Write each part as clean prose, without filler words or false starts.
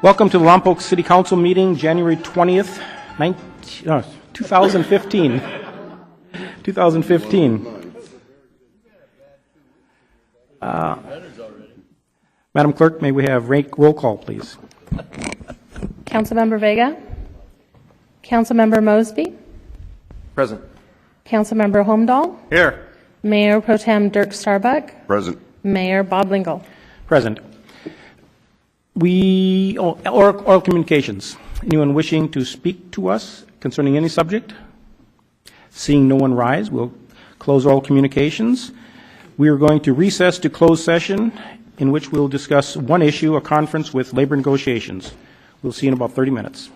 Welcome to the Lompoc City Council meeting, January 20th, 2015. 2015. Madam Clerk, may we have roll call, please? Councilmember Vega? Councilmember Mosby? Present. Councilmember Holmdahl? Here. Mayor Pro Tem Dirk Starbuck? Present. Mayor Bob Lingle? Present. Oral communications. Anyone wishing to speak to us concerning any subject? Seeing no one rise, we'll close oral communications. We are going to recess to closed session, in which we'll discuss one issue, a conference with labor negotiations. We'll see you in about 30 minutes.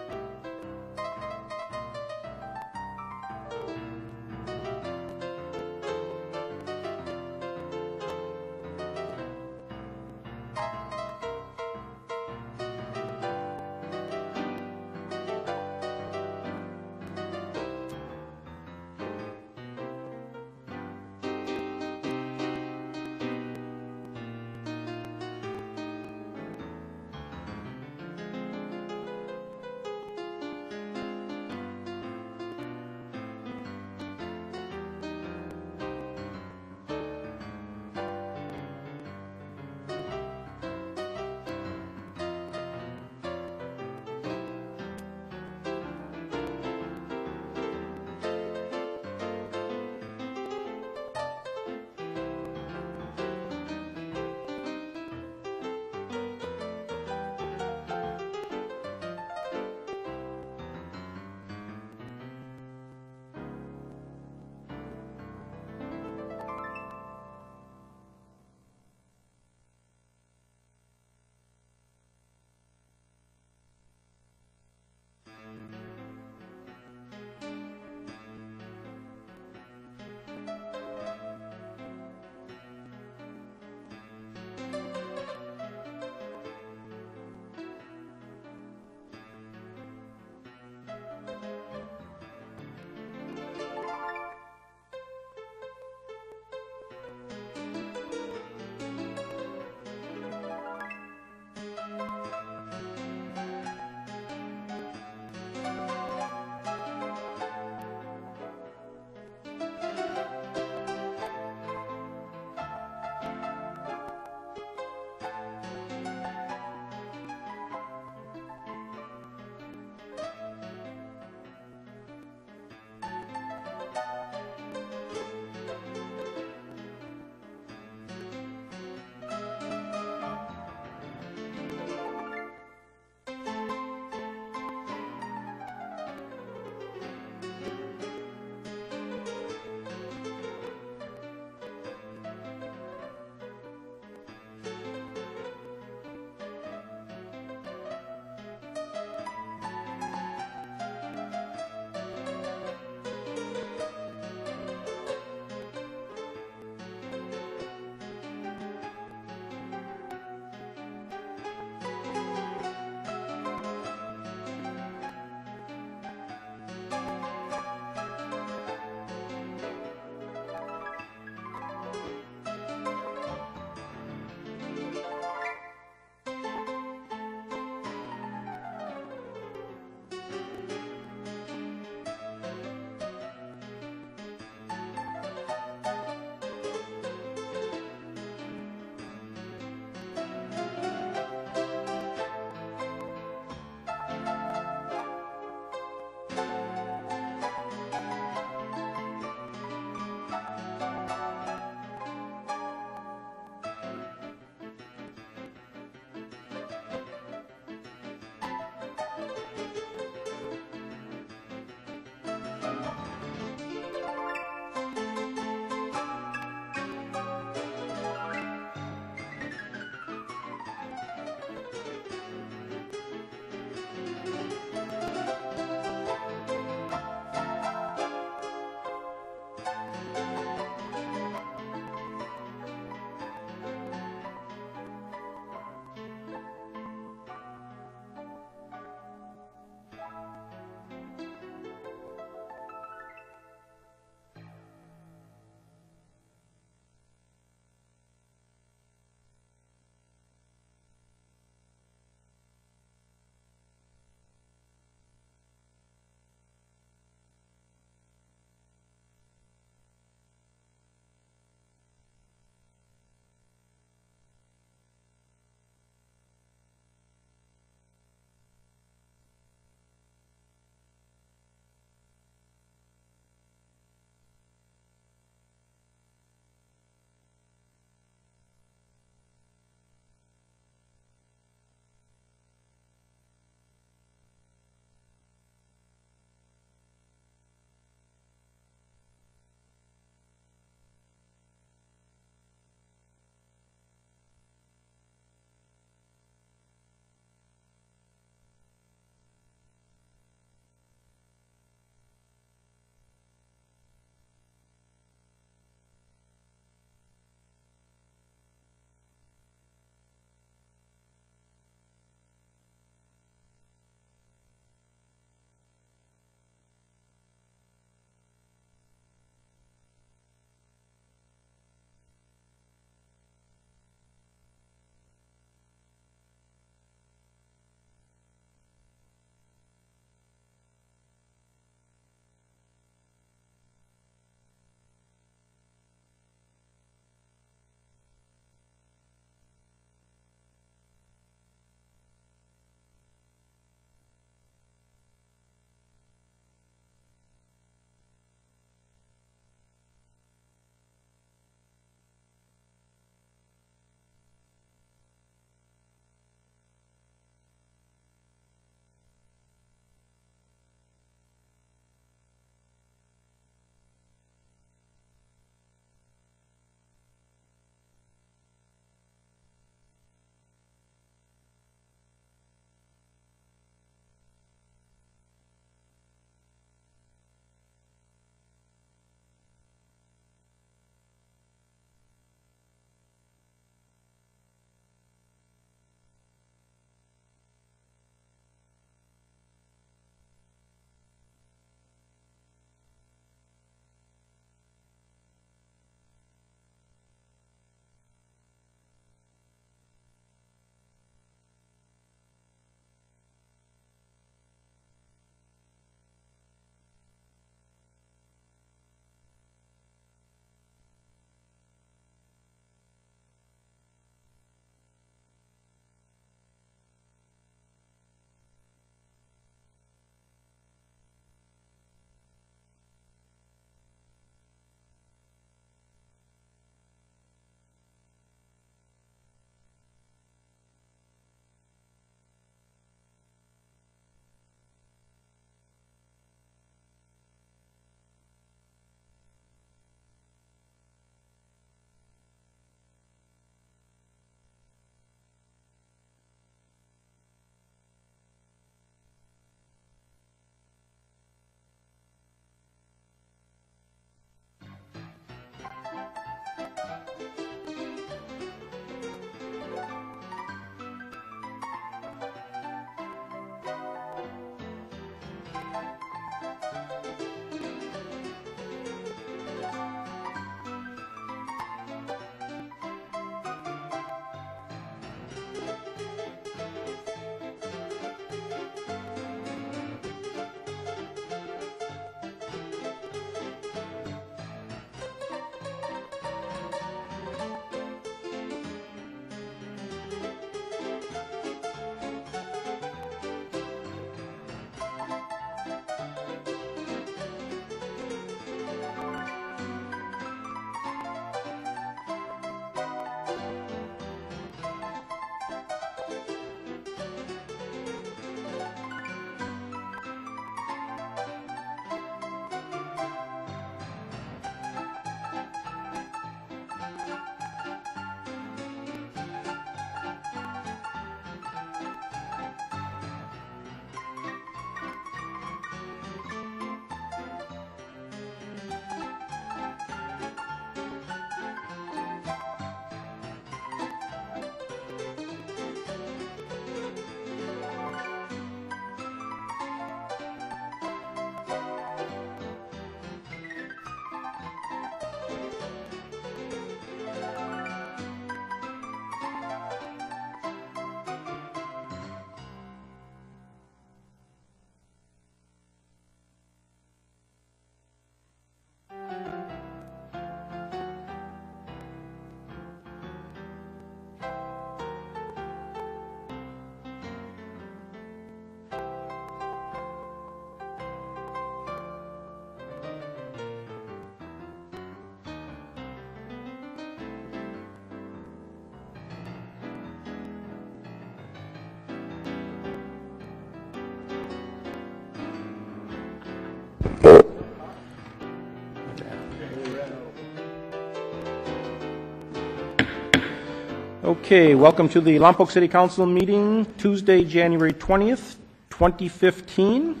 Okay, welcome to the Lompoc City Council meeting, Tuesday, January 20th, 2015.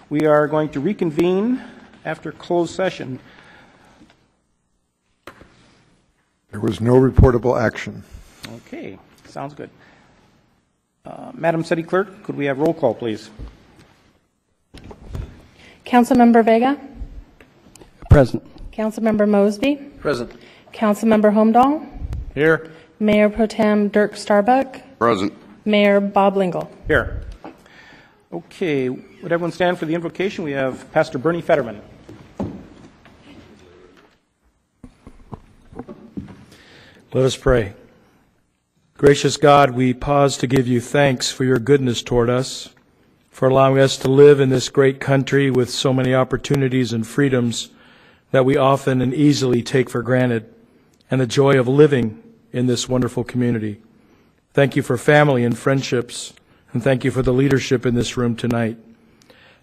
We are going to reconvene after closed session. There was no reportable action. Okay, sounds good. Madam City Clerk, could we have roll call, please? Councilmember Vega? Present. Councilmember Mosby? Present. Councilmember Homdahl? Here. Mayor Pro Tem Dirk Starbuck? Present. Mayor Bob Lingle? Here. Okay, would everyone stand for the invocation? We have Pastor Bernie Fetterman. Let us pray. Gracious God, we pause to give you thanks for your goodness toward us, for allowing us to live in this great country with so many opportunities and freedoms that we often and easily take for granted, and the joy of living in this wonderful community. Thank you for family and friendships, and thank you for the leadership in this room tonight.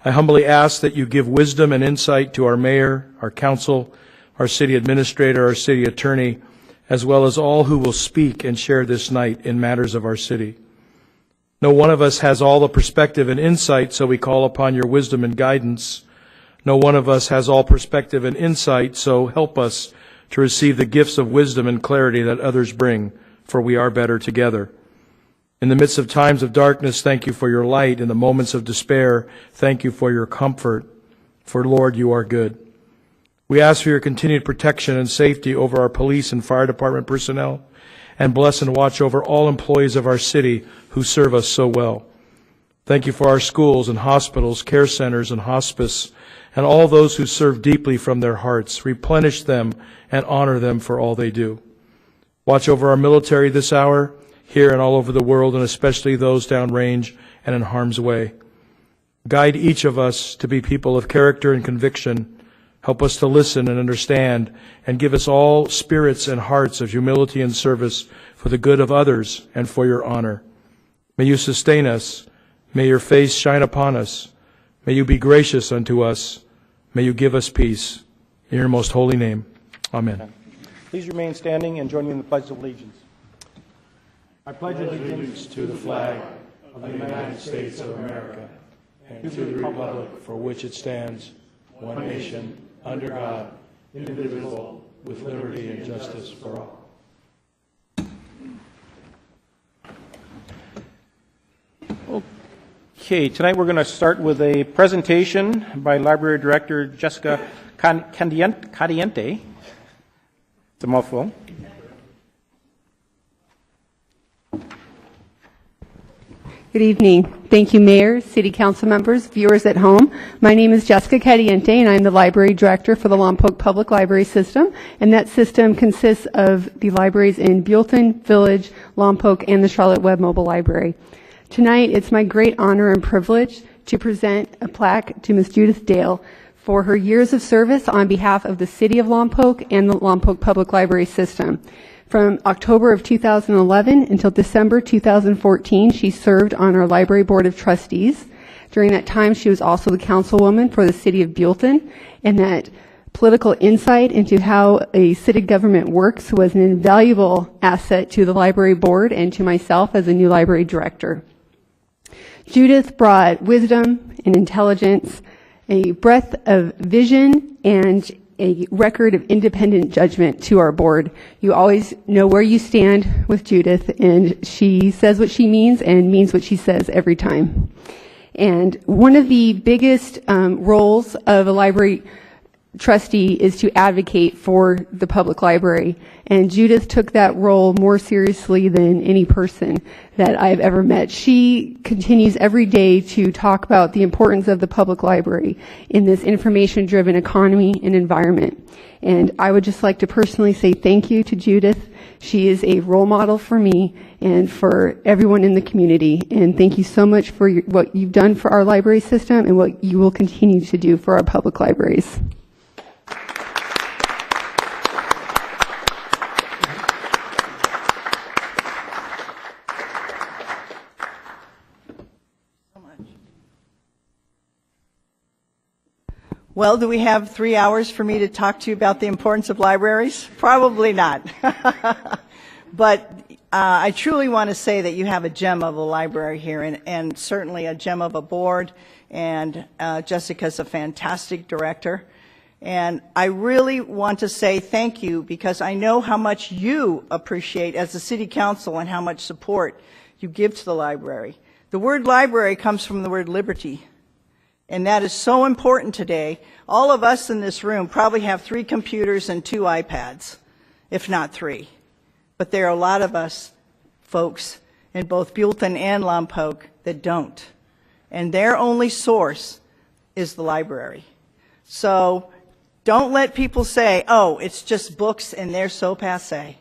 I humbly ask that you give wisdom and insight to our mayor, our council, our city administrator, our city attorney, as well as all who will speak and share this night in matters of our city. No one of us has all the perspective and insight, so we call upon your wisdom and guidance. No one of us has all perspective and insight, so help us to receive the gifts of wisdom and clarity that others bring, for we are better together. In the midst of times of darkness, thank you for your light. In the moments of despair, thank you for your comfort. For, Lord, you are good. We ask for your continued protection and safety over our police and fire department personnel, and bless and watch over all employees of our city who serve us so well. Thank you for our schools and hospitals, care centers and hospice, and all those who serve deeply from their hearts. Replenish them and honor them for all they do. Watch over our military this hour, here and all over the world, and especially those downrange and in harm's way. Guide each of us to be people of character and conviction. Help us to listen and understand, and give us all spirits and hearts of humility and service for the good of others and for your honor. May you sustain us. May your face shine upon us. May you be gracious unto us. May you give us peace. In your most holy name. Amen. Please remain standing and join me in the Pledge of Allegiance. I pledge allegiance To the flag of the United States of America, and to the republic for which it stands, one nation, under God, indivisible, with liberty and justice for all. Okay, tonight we're going to start with a presentation by Library Director Jessica Cadiente. It's a mouthful. Good evening. Thank you, Mayor, City Council members, viewers at home. My name is Jessica Cadiente, and I'm the Library Director for the Lompoc Public Library System. And that system consists of the libraries in Buellton, Village, Lompoc, and the Charlotte Webb Mobile Library. Tonight, it's my great honor and privilege to present a plaque to Ms. Judith Dale for her years of service on behalf of the City of Lompoc and the Lompoc Public Library System. From October of 2011 until December 2014, she served on our Library Board of Trustees. During that time, she was also the councilwoman for the City of Buellton, and that political insight into how a city government works was an invaluable asset to the Library Board and to myself as a new library director. Judith brought wisdom and intelligence, a breadth of vision, and a record of independent judgment to our board. You always know where you stand with Judith, and she says what she means and means what she says every time. And one of the biggest roles of a library trustee is to advocate for the public library. And Judith took that role more seriously than any person that I've ever met. She continues every day to talk about the importance of the public library in this information-driven economy and environment. And I would just like to personally say thank you to Judith. She is a role model for me and for everyone in the community. And thank you so much for what you've done for our library system and what you will continue to do for our public libraries. Well, do we have 3 hours for me to talk to you about the importance of libraries? Probably not. But I truly want to say that you have a gem of a library here, and certainly a gem of a board, and Jessica's a fantastic director. And I really want to say thank you, because I know how much you appreciate as the City Council and how much support you give to the library. The word library comes from the word liberty. And that is so important today. All of us in this room probably have 3 computers and 2 iPads, if not 3. But there are a lot of us folks in both Buellton and Lompoc that don't. And their only source is the library. So don't let people say, oh, it's just books and they're so passé.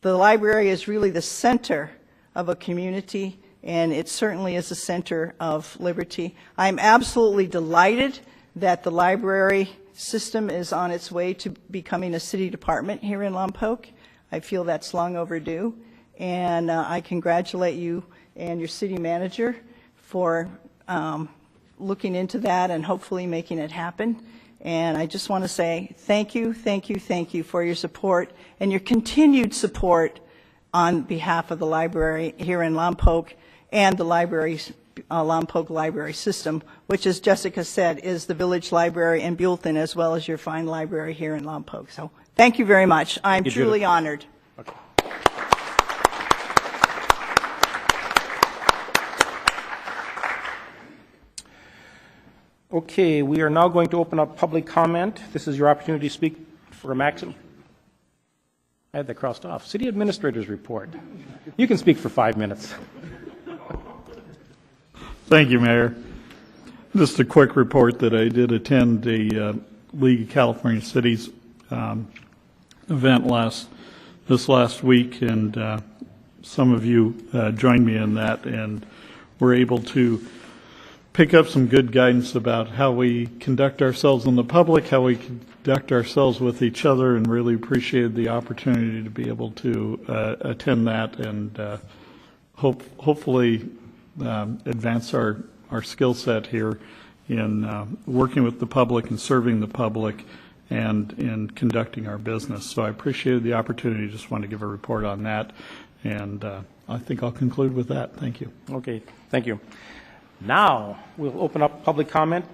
The library is really the center of a community, and it certainly is a center of liberty. I'm absolutely delighted that the library system is on its way to becoming a city department here in Lompoc. I feel that's long overdue, and I congratulate you and your city manager for looking into that and hopefully making it happen. And I just want to say thank you, thank you, thank you for your support and your continued support on behalf of the library here in Lompoc and the Lompoc Library System, which, as Jessica said, is the village library in Buellton as well as your fine library here in Lompoc. So thank you very much. I'm truly honored. Okay. Okay, we are now going to open up public comment. This is your opportunity to speak for a maximum. I had that crossed off. City Administrator's report. You can speak for 5 minutes. Thank you, Mayor. Just a quick report that I did attend the League of California Cities event this last week, and some of you joined me in that, and were able to pick up some good guidance about how we conduct ourselves in the public, how we conduct ourselves with each other, and really appreciated the opportunity to be able to attend that and hopefully advance our skill set here in working with the public and serving the public and in conducting our business. So I appreciated the opportunity. Just wanted to give a report on that. And I think I'll conclude with that. Thank you. Okay, thank you. Now we'll open up public comment.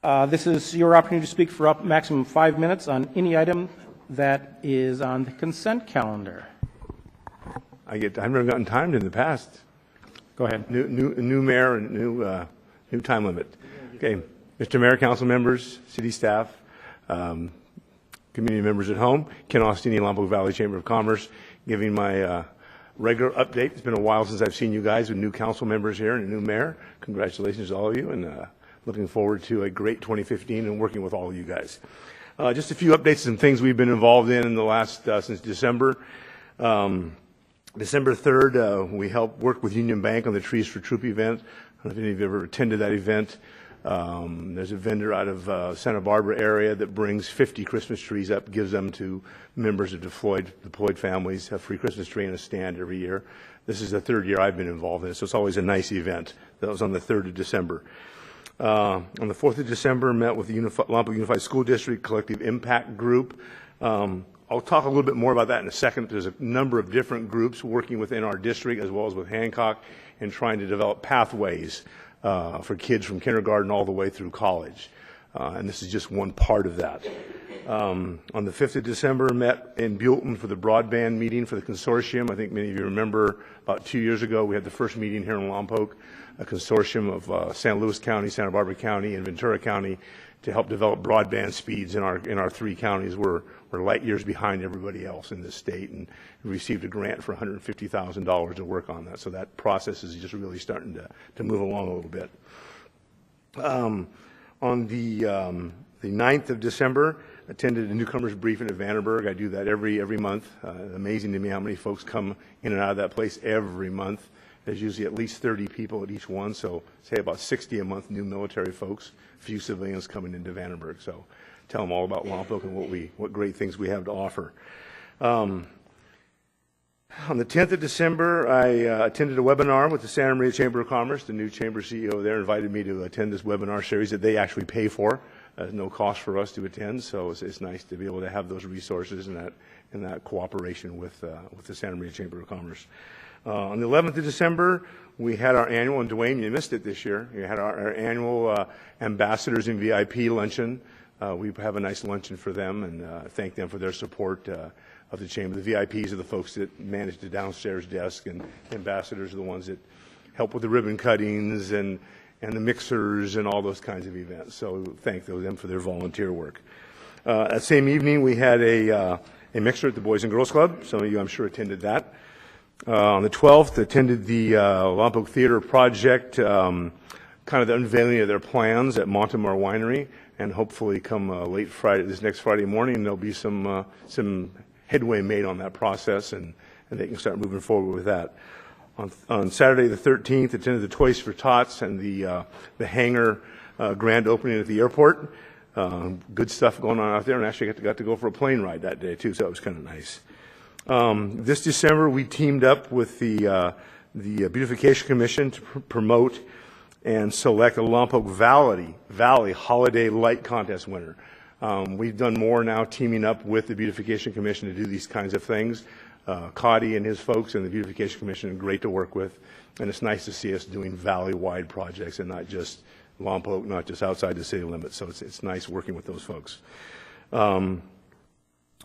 This is your opportunity to speak for up maximum 5 minutes on any item that is on the consent calendar. I've never gotten timed in the past. Go ahead. New mayor and new time limit. Okay, Mr. Mayor, council members, city staff, community members at home, Ken Austini, Lompoc Valley Chamber of Commerce, giving my regular update. It's been a while since I've seen you guys with new council members here and a new mayor. Congratulations to all of you, and looking forward to a great 2015 and working with all of you guys. Just a few updates and things we've been involved in the last, since December. December 3rd, we helped work with Union Bank on the Trees for Troop event. I don't know if any of you have ever attended that event. There's a vendor out of Santa Barbara area that brings 50 Christmas trees up, gives them to members of deployed families, a free Christmas tree and a stand every year. This is the third year I've been involved in it, so it's always a nice event. That was on the 3rd of December. On the 4th of December, met with the Lompoc Unified School District Collective Impact Group. I'll talk a little bit more about that in a second. There's a number of different groups working within our district as well as with Hancock and trying to develop pathways for kids from kindergarten all the way through college. And this is just one part of that. On the 5th of December, met in Buellton for the broadband meeting for the consortium. I think many of you remember about 2 years ago we had the first meeting here in Lompoc, a consortium of San Luis County, Santa Barbara County, and Ventura County to help develop broadband speeds in our three counties. We're light years behind everybody else in this state, and we received a grant for $150,000 to work on that. So that process is just really starting to move along a little bit. On the 9th of December, attended a newcomers briefing at Vandenberg. I do that every month. Amazing to me how many folks come in and out of that place every month. There's usually at least 30 people at each one, so say about 60 a month new military folks, few civilians coming into Vandenberg. So tell them all about Lompoc and what great things we have to offer. On the 10th of December, I attended a webinar with the Santa Maria Chamber of Commerce. The new chamber CEO there invited me to attend this webinar series that they actually pay for. There's no cost for us to attend, so it's nice to be able to have those resources and that cooperation with the Santa Maria Chamber of Commerce. On the 11th of December, we had our annual, and Dwayne, you missed it this year, we had our annual Ambassadors and VIP luncheon. We have a nice luncheon for them and thank them for their support of the Chamber. The VIPs are the folks that manage the downstairs desk, and ambassadors are the ones that help with the ribbon cuttings and the mixers and all those kinds of events. So thank them for their volunteer work. That same evening, we had a mixer at the Boys and Girls Club. Some of you, I'm sure, attended that. On the 12th, attended the Lompoc Theater Project, kind of the unveiling of their plans at Montemar Winery, and hopefully come late Friday, this next Friday morning, there'll be some headway made on that process, and they can start moving forward with that. On Saturday the 13th, attended the Toys for Tots and the hangar grand opening at the airport. Good stuff going on out there, and actually got to go for a plane ride that day too, so it was kind of nice. This December, we teamed up with the Beautification Commission to promote and select a Lompoc Valley Holiday Light Contest winner. We've done more now teaming up with the Beautification Commission to do these kinds of things. Cotty and his folks and the Beautification Commission are great to work with, and it's nice to see us doing valley-wide projects and not just Lompoc, not just outside the city limits, so it's nice working with those folks.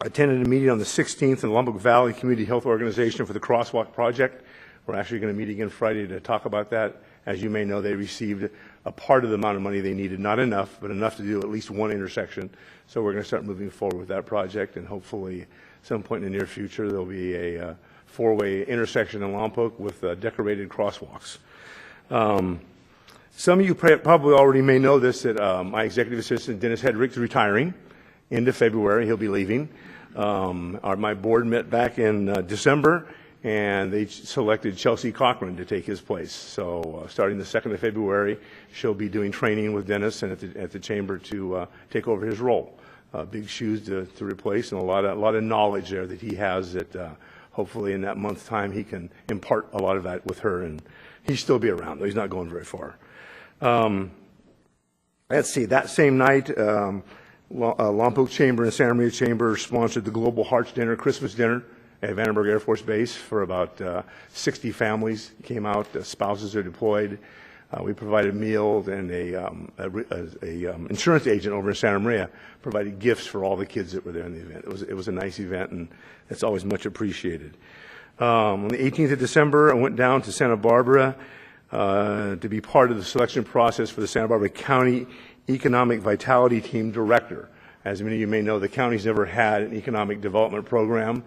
Attended a meeting on the 16th in the Lompoc Valley Community Health Organization for the Crosswalk Project. We're actually going to meet again Friday to talk about that. As you may know, they received a part of the amount of money they needed, not enough, but enough to do at least one intersection. So we're going to start moving forward with that project, and hopefully at some point in the near future there'll be a four-way intersection in Lompoc with decorated crosswalks. Some of you probably already may know this, that my executive assistant, Dennis Hedrick, is retiring. End of February, he'll be leaving. My board met back in December, and they selected Chelsea Cochran to take his place. So starting the 2nd of February, she'll be doing training with Dennis and at the chamber to take over his role. Big shoes to replace, and a lot of knowledge there that he has that hopefully in that month's time he can impart a lot of that with her, and he'll still be around, though he's not going very far. Let's see, that same night, Lompoc Chamber and Santa Maria Chamber sponsored the Global Hearts Dinner, Christmas dinner at Vandenberg Air Force Base for about 60 families. Came out, spouses are deployed. We provided meals, and a insurance agent over in Santa Maria provided gifts for all the kids that were there in the event. It was a nice event, and it's always much appreciated. On the 18th of December, I went down to Santa Barbara to be part of the selection process for the Santa Barbara County Economic Vitality Team Director. As many of you may know, the county's never had an economic development program.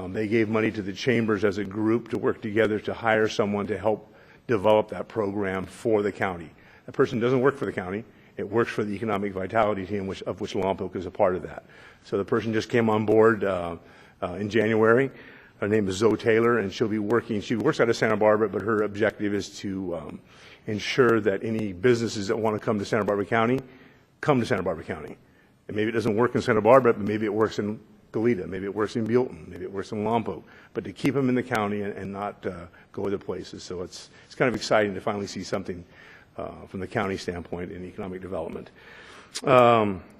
They gave money to the chambers as a group to work together to hire someone to help develop that program for the county. That person doesn't work for the county. It works for the Economic Vitality Team, of which Lompoc is a part of that. So the person just came on board in January. Her name is Zoe Taylor, and she'll be working. She works out of Santa Barbara, but her objective is to ensure that any businesses that want to come to Santa Barbara County come to Santa Barbara County. And maybe it doesn't work in Santa Barbara, but maybe it works in Goleta, maybe it works in Buellton, maybe it works in Lompoc, but to keep them in the county and not go other places. So it's kind of exciting to finally see something from the county standpoint in economic development.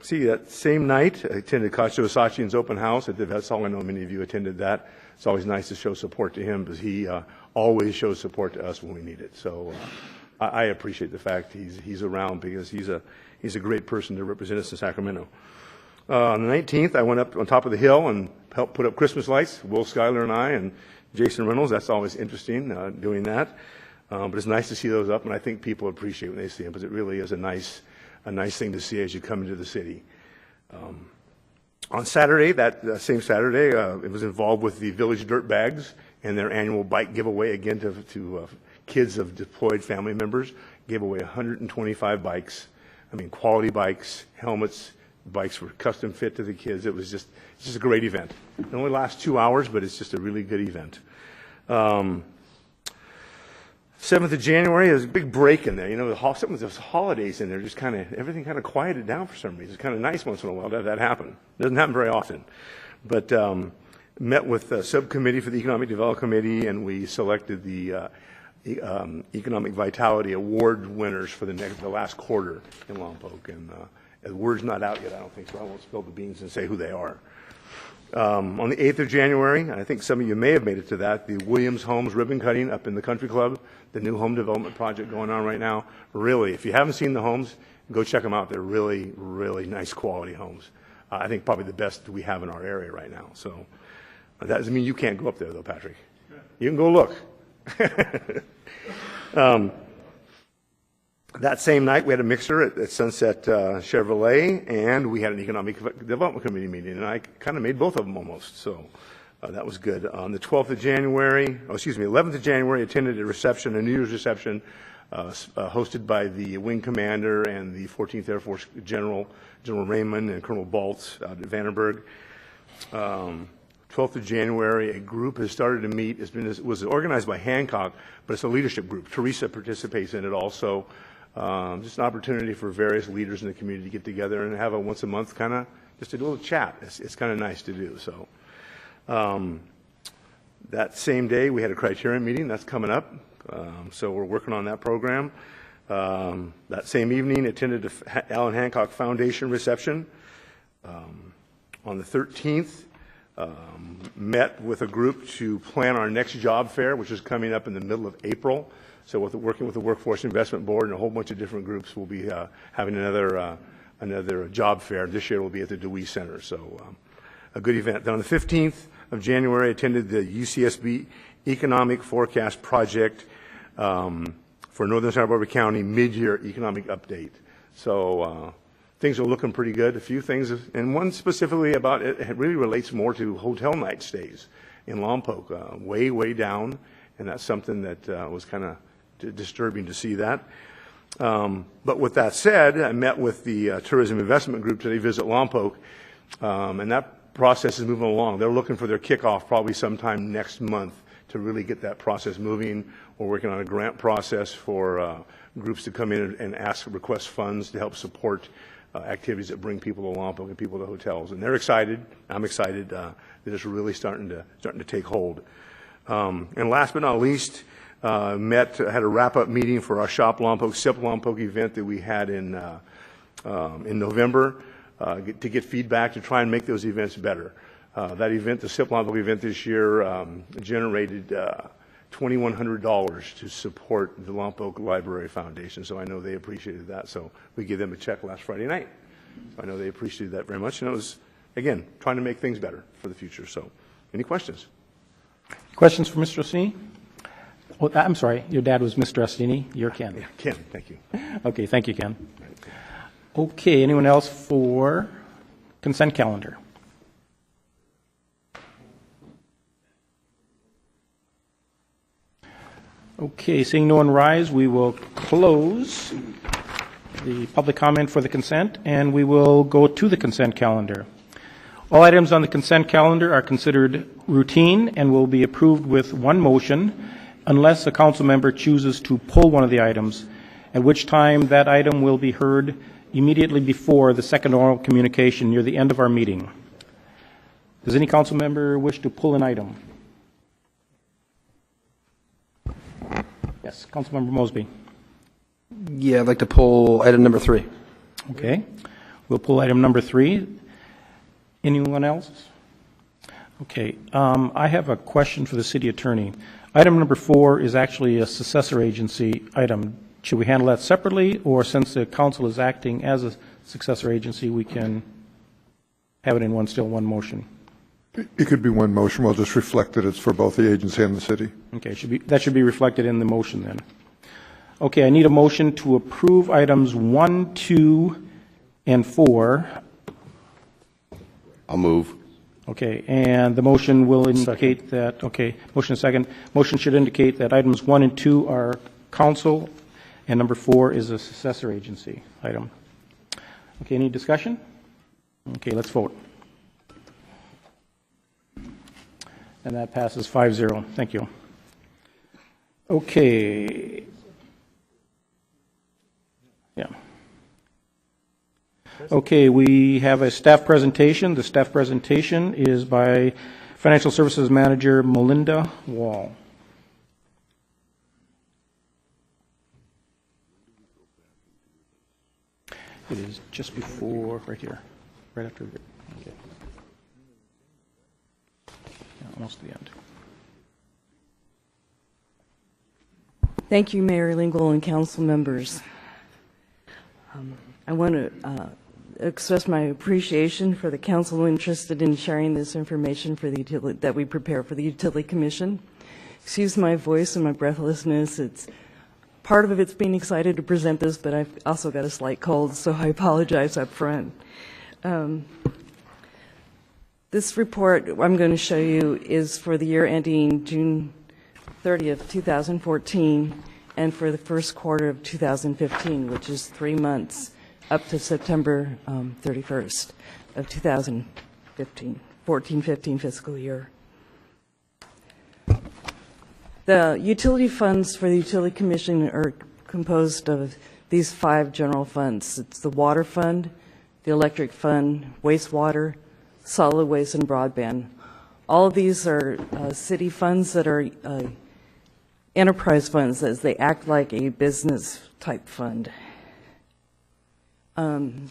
See, that same night, I attended Kacho Sachian's open house. That's all I know. Many of you attended that. It's always nice to show support to him because he always shows support to us when we need it. So I appreciate the fact he's around because he's a great person to represent us in Sacramento. On the 19th, I went up on top of the hill and helped put up Christmas lights. Will Schuyler and I and Jason Reynolds. That's always interesting doing that. But it's nice to see those up, and I think people appreciate when they see them because it really is a nice thing to see as you come into the city. On Saturday, that same Saturday, it was involved with the Village Dirt Bags and their annual bike giveaway again to kids of deployed family members. Gave away 125 bikes. I mean, quality bikes, helmets. Bikes were custom fit to the kids. It's just a great event. It only lasts 2 hours, but it's just a really good event. 7th of January, there's a big break in there. You know, some of those holidays in there, just everything kind of quieted down for some reason. It's kind of nice once in a while to have that happen. It doesn't happen very often. But met with the subcommittee for the Economic Development Committee, and we selected the Economic Vitality Award winners for the last quarter in Lompoc. And the word's not out yet, I don't think, so I won't spill the beans and say who they are. On the 8th of January, I think some of you may have made it to that, the Williams Homes ribbon cutting up in the Country Club, the new home development project going on right now. Really, if you haven't seen the homes, go check them out. They're really, really nice quality homes. I think probably the best we have in our area right now. So that doesn't mean you can't go up there, though, Patrick. You can go look. That same night, we had a mixer at Sunset Chevrolet, and we had an Economic Development Committee meeting, and I kind of made both of them almost, so that was good. On the 11th of January, attended a New Year's reception hosted by the Wing Commander and the 14th Air Force General Raymond and Colonel Baltz out at Vandenberg. 12th of January, a group has started to meet. It was organized by Hancock, but it's a leadership group. Teresa participates in it also. Just an opportunity for various leaders in the community to get together and have a once a month kind of just a little chat. It's kind of nice to do. So that same day we had a Criterion meeting that's coming up. So we're working on that program. That same evening attended the Allen Hancock Foundation reception. On the 13th, met with a group to plan our next job fair, which is coming up in the middle of April. So working with the Workforce Investment Board and a whole bunch of different groups, we'll be having another job fair. This year will be at the Dewey Center. So a good event. Then on the 15th of January, I attended the UCSB Economic Forecast Project for Northern Santa Barbara County mid-year economic update. So things are looking pretty good. A few things, and one specifically about it really relates more to hotel night stays in Lompoc, way down, and that's something that was kind of disturbing to see that. But with that said, I met with the Tourism Investment Group today, Visit Lompoc, and that process is moving along. They're looking for their kickoff probably sometime next month to really get that process moving. We're working on a grant process for groups to come in and request funds to help support activities that bring people to Lompoc and people to hotels. And they're excited. I'm excited that it's really starting to take hold. And last but not least, had a wrap-up meeting for our Shop Lompoc, Sip Lompoc event that we had in November to get feedback to try and make those events better. That event, the Sip Lompoc event this year, generated $2,100 to support the Lompoc Library Foundation. So I know they appreciated that. So we gave them a check last Friday night. So I know they appreciated that very much. And it was, again, trying to make things better for the future. So any questions? Questions for Mr. Ossini? Oh, I'm sorry, your dad was Mr. Estini, you're Ken. Ken, thank you. Okay, thank you, Ken. Okay, anyone else for consent calendar? Okay, seeing no one rise, we will close the public comment for the consent, and we will go to the consent calendar. All items on the consent calendar are considered routine and will be approved with one motion unless a council member chooses to pull one of the items, at which time that item will be heard immediately before the second oral communication near the end of our meeting. Does any council member wish to pull an item? Yes, Councilmember Mosby. Yeah, I'd like to pull item number 3. Okay, we'll pull item number 3. Anyone else? Okay, I have a question for the city attorney. Item number 4 is actually a successor agency item. Should we handle that separately, or since the council is acting as a successor agency, we can have it in one motion? It could be one motion. We'll just reflect that it's for both the agency and the city. Okay, that should be reflected in the motion then. Okay, I need a motion to approve items 1, 2, and 4. I'll move. Okay, and the motion will indicate that, okay, motion second. Motion should indicate that items 1 and 2 are council, and number 4 is a successor agency item. Okay, any discussion? Okay, let's vote. And that passes 5-0. Thank you. Okay. Yeah. Okay, we have a staff presentation. The staff presentation is by Financial Services Manager Melinda Wall. It is just before, right here, right after. Okay. Yeah, almost the end. Thank you, Mayor Lingle and council members. I want to express my appreciation for the council interested in sharing this information for the utility, that we prepare for the Utility Commission. Excuse my voice and my breathlessness. It's part of it's being excited to present this, but I've also got a slight cold, so I apologize up front. This report I'm going to show you is for the year ending June 30th, 2014, and for the first quarter of 2015, which is 3 months up to September 31st of 2015, 14-15 fiscal year. The utility funds for the Utility Commission are composed of these 5 general funds. It's the water fund, the electric fund, wastewater, solid waste, and broadband. All of these are city funds that are enterprise funds, as they act like a business type fund.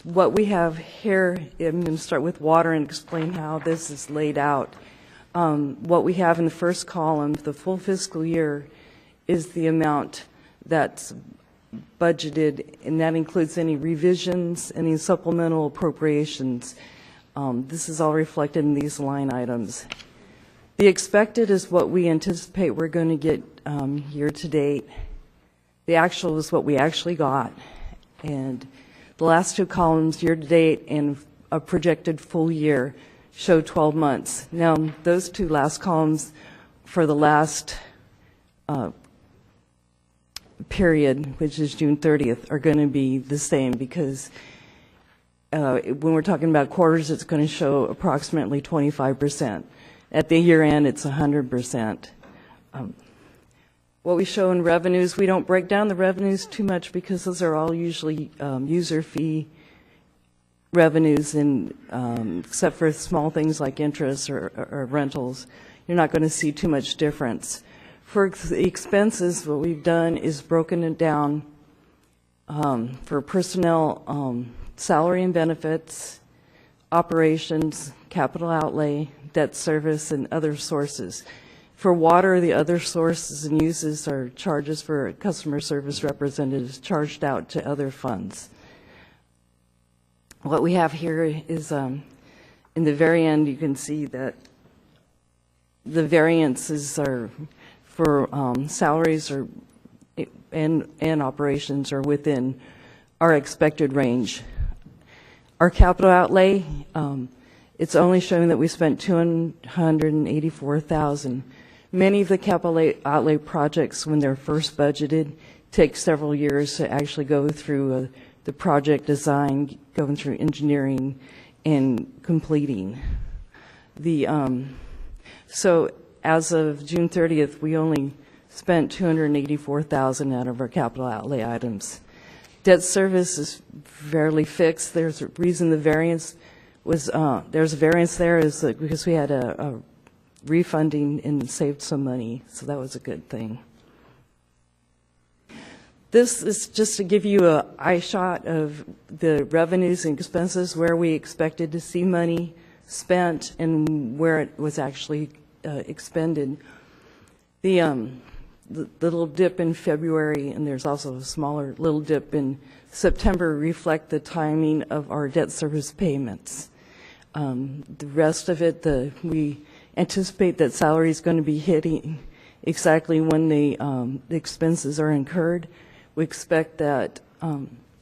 What we have here, I'm going to start with water and explain how this is laid out. What we have in the first column, the full fiscal year, is the amount that's budgeted, and that includes any revisions, any supplemental appropriations. This is all reflected in these line items. The expected is what we anticipate we're going to get year to date. The actual is what we actually got. And the last 2 columns, year to date and a projected full year, show 12 months. Now, those 2 last columns for the last period, which is June 30th, are going to be the same, because when we're talking about quarters, it's going to show approximately 25%. At the year end, it's 100%. What we show in revenues, we don't break down the revenues too much because those are all usually user fee revenues, and except for small things like interest or rentals, you're not going to see too much difference. For the expenses, what we've done is broken it down for personnel, salary and benefits, operations, capital outlay, debt service, and other sources. For water, the other sources and uses are charges for customer service representatives charged out to other funds. What we have here is, in the very end, you can see that the variances are for salaries and operations are within our expected range. Our capital outlay, it's only showing that we spent $284,000. Many of the capital outlay projects, when they're first budgeted, take several years to actually go through the project design, going through engineering, and completing. So as of June 30th, we only spent $284,000 out of our capital outlay items. Debt service is fairly fixed. There's a reason the variance was, there's a variance there is that because we had a refunding and saved some money, so that was a good thing. This is just to give you an eye shot of the revenues and expenses, where we expected to see money spent and where it was actually expended. The little dip in February, and there's also a smaller little dip in September, reflect the timing of our debt service payments. The rest of it, we anticipate that salary is going to be hitting exactly when the expenses are incurred. We expect that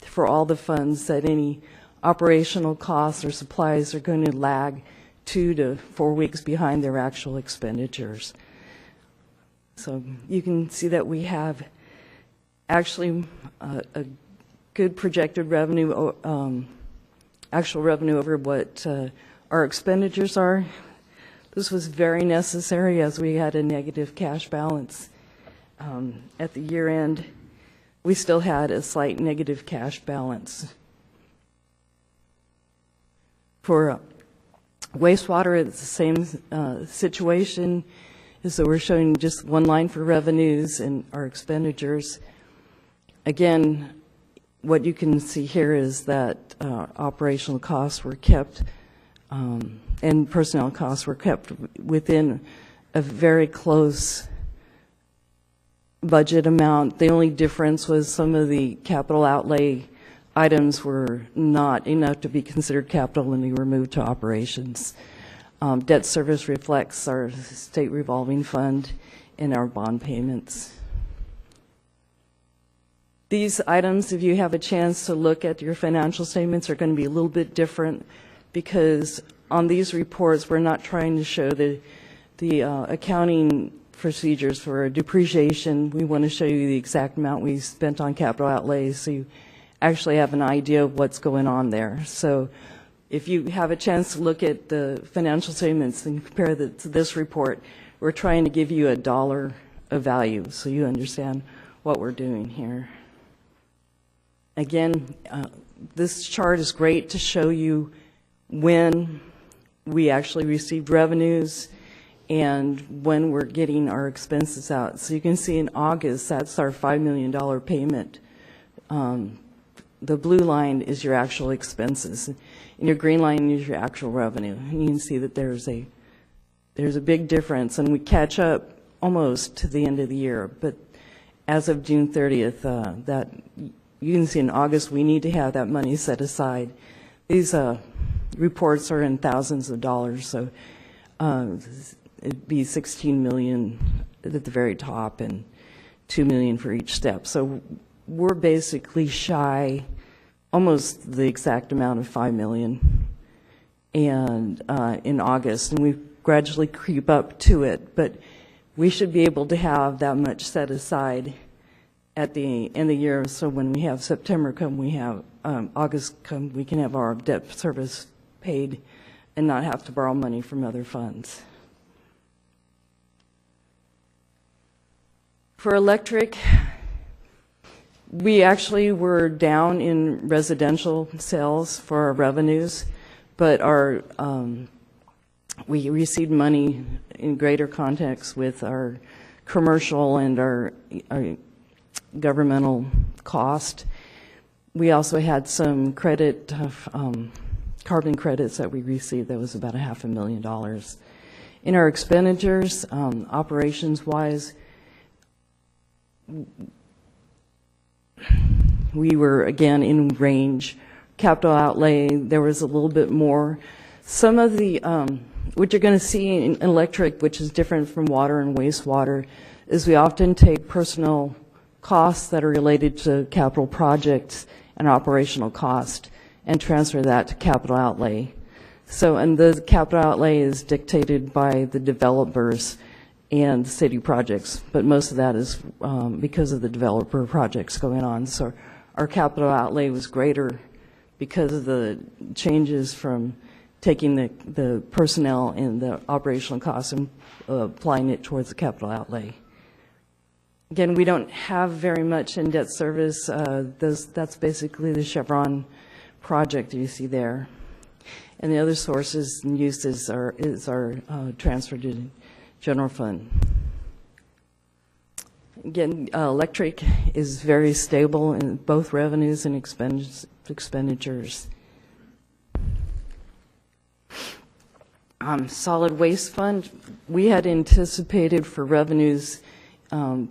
for all the funds, that any operational costs or supplies are going to lag 2 to 4 weeks behind their actual expenditures. So you can see that we have actually a good projected revenue, actual revenue over what our expenditures are. This was very necessary as we had a negative cash balance at the year end. We still had a slight negative cash balance. For wastewater, it's the same situation. So we're showing just one line for revenues and our expenditures. Again, what you can see here is that operational costs were kept and personnel costs were kept within a very close budget amount. The only difference was some of the capital outlay items were not enough to be considered capital when they were moved to operations. Debt service reflects our state revolving fund and our bond payments. These items, if you have a chance to look at your financial statements, are going to be a little bit different because on these reports, we're not trying to show the accounting procedures for depreciation. We want to show you the exact amount we spent on capital outlays so you actually have an idea of what's going on there. So if you have a chance to look at the financial statements and compare to this report, we're trying to give you a dollar of value so you understand what we're doing here. Again, this chart is great to show you when we actually received revenues and when we're getting our expenses out. So you can see in August, that's our $5 million payment. The blue line is your actual expenses, and your green line is your actual revenue. And you can see that there's a big difference, and we catch up almost to the end of the year. But as of June 30th, that you can see in August we need to have that money set aside. These reports are in thousands of dollars, so it'd be $16 million at the very top and $2 million for each step. So we're basically shy almost the exact amount of $5 million and in August, and we gradually creep up to it, but we should be able to have that much set aside at the end of the year, so when we have September come, we have August come, we can have our debt service paid and not have to borrow money from other funds. For electric, we actually were down in residential sales for our revenues, but our we received money in greater context with our commercial and our governmental cost. We also had some credit, carbon credits that we received that was about $500,000. In our expenditures, operations-wise, we were again in range. Capital outlay, there was a little bit more. Some of the, what you're going to see in electric, which is different from water and wastewater, is we often take personnel costs that are related to capital projects and operational cost and transfer that to capital outlay. So, and the capital outlay is dictated by the developers and city projects, but most of that is because of the developer projects going on. So our capital outlay was greater because of the changes from taking the personnel and the operational costs and applying it towards the capital outlay. Again, we don't have very much in debt service. That's basically the Chevron project you see there. And the other sources and uses are transferred to general fund. Again, electric is very stable in both revenues and expenditures. Solid waste fund, we had anticipated for revenues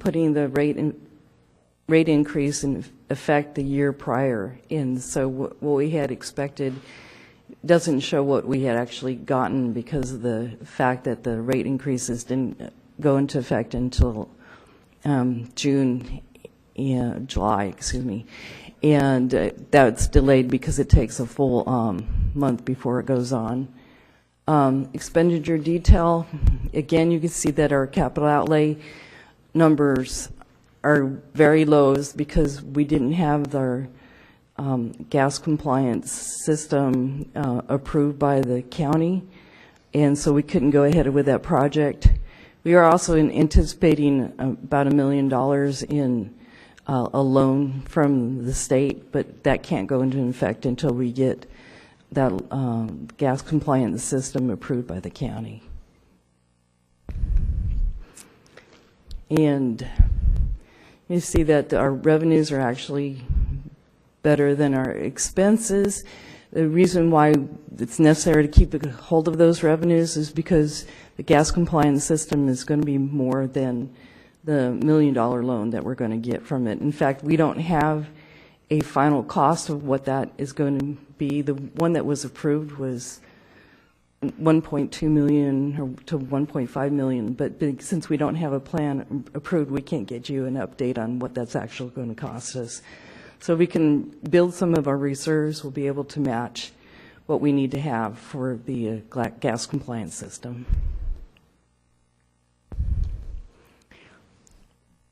putting the rate increase in effect the year prior. And so what we had expected doesn't show what we had actually gotten because of the fact that the rate increases didn't go into effect until July, excuse me. And that's delayed because it takes a full month before it goes on. Expenditure detail, again, you can see that our capital outlay numbers are very low because we didn't have our gas compliance system approved by the county, and so we couldn't go ahead with that project. We are also anticipating about $1 million in a loan from the state, but that can't go into effect until we get that gas compliance system approved by the county. And you see that our revenues are actually better than our expenses. The reason why it's necessary to keep a hold of those revenues is because the gas compliance system is going to be more than the $1 million loan that we're going to get from it. In fact, we don't have a final cost of what that is going to be. The one that was approved was $1.2 million to $1.5 million, but since we don't have a plan approved, we can't get you an update on what that's actually going to cost us. So we can build some of our reserves. We'll be able to match what we need to have for the gas compliance system.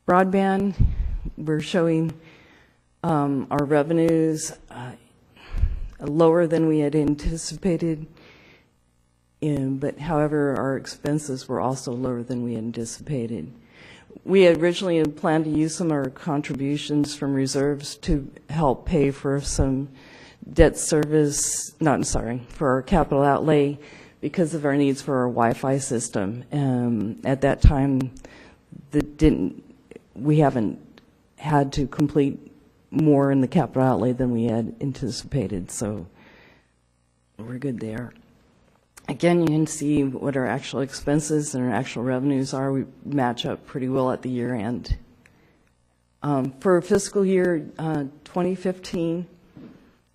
Broadband, we're showing our revenues lower than we had anticipated, but however, our expenses were also lower than we anticipated. We had originally planned to use some of our contributions from reserves to help pay for some debt service, for our capital outlay because of our needs for our Wi-Fi system. At that time, we haven't had to complete more in the capital outlay than we had anticipated, so we're good there. Again, you can see what our actual expenses and our actual revenues are. We match up pretty well at the year end. For fiscal year 2015,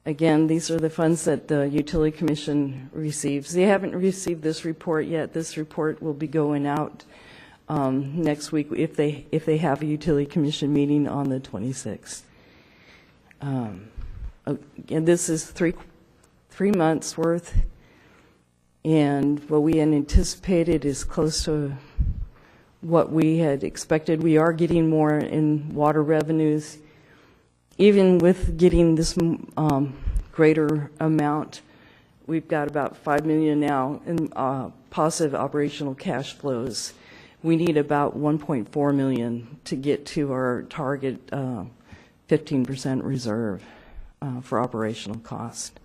again, these are the funds that the Utility Commission receives. They haven't received this report yet. This report will be going out next week if they have a Utility Commission meeting on the 26th. And this is three months worth. And what we had anticipated is close to what we had expected. We are getting more in water revenues. Even with getting this greater amount, we've got about $5 million now in positive operational cash flows. We need about $1.4 million to get to our target 15% reserve for operational cost.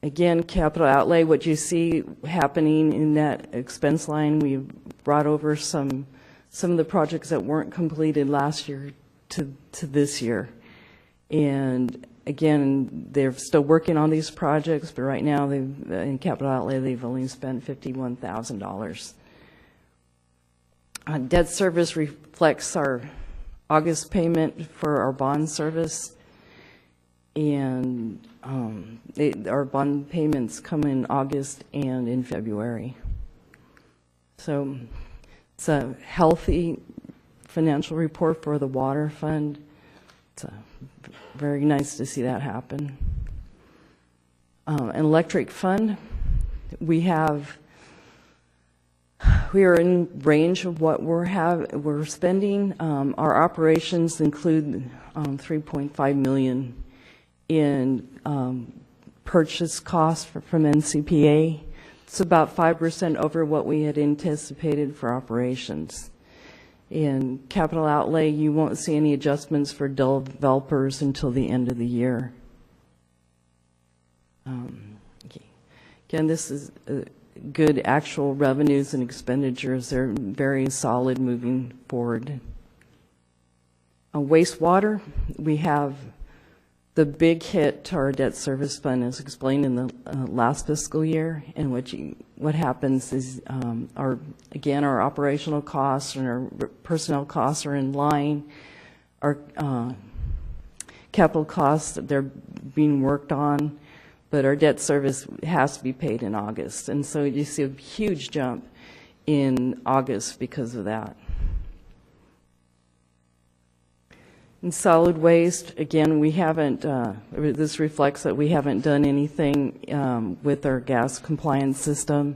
Again, capital outlay, what you see happening in that expense line, we brought over some of the projects that weren't completed last year to this year. And again, they're still working on these projects, but right now in capital outlay, they've only spent $51,000. Debt service reflects our August payment for our bond service. And our bond payments come in August and in February. So it's a healthy financial report for the water fund. It's very nice to see that happen. An electric fund, we are in range of what we're spending. Our operations include $3.5 million in purchase costs from NCPA. It's about 5% over what we had anticipated for operations. In capital outlay, you won't see any adjustments for developers until the end of the year. Again, this is good actual revenues and expenditures. They're very solid moving forward. Wastewater, we have the big hit to our debt service fund as explained in the last fiscal year. And what happens is our operational costs and our personnel costs are in line. Our capital costs, they're being worked on, but our debt service has to be paid in August. And so you see a huge jump in August because of that. In solid waste, again, we haven't, this reflects that we haven't done anything with our gas compliance system.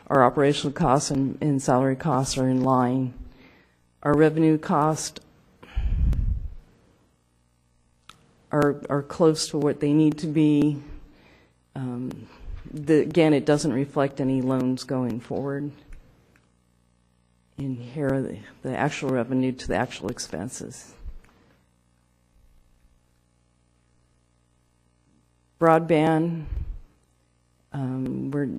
Our operational costs and salary costs are in line. Our revenue costs are close to what they need to be. Again, it doesn't reflect any loans going forward. And here are the actual revenue to the actual expenses. Broadband, we're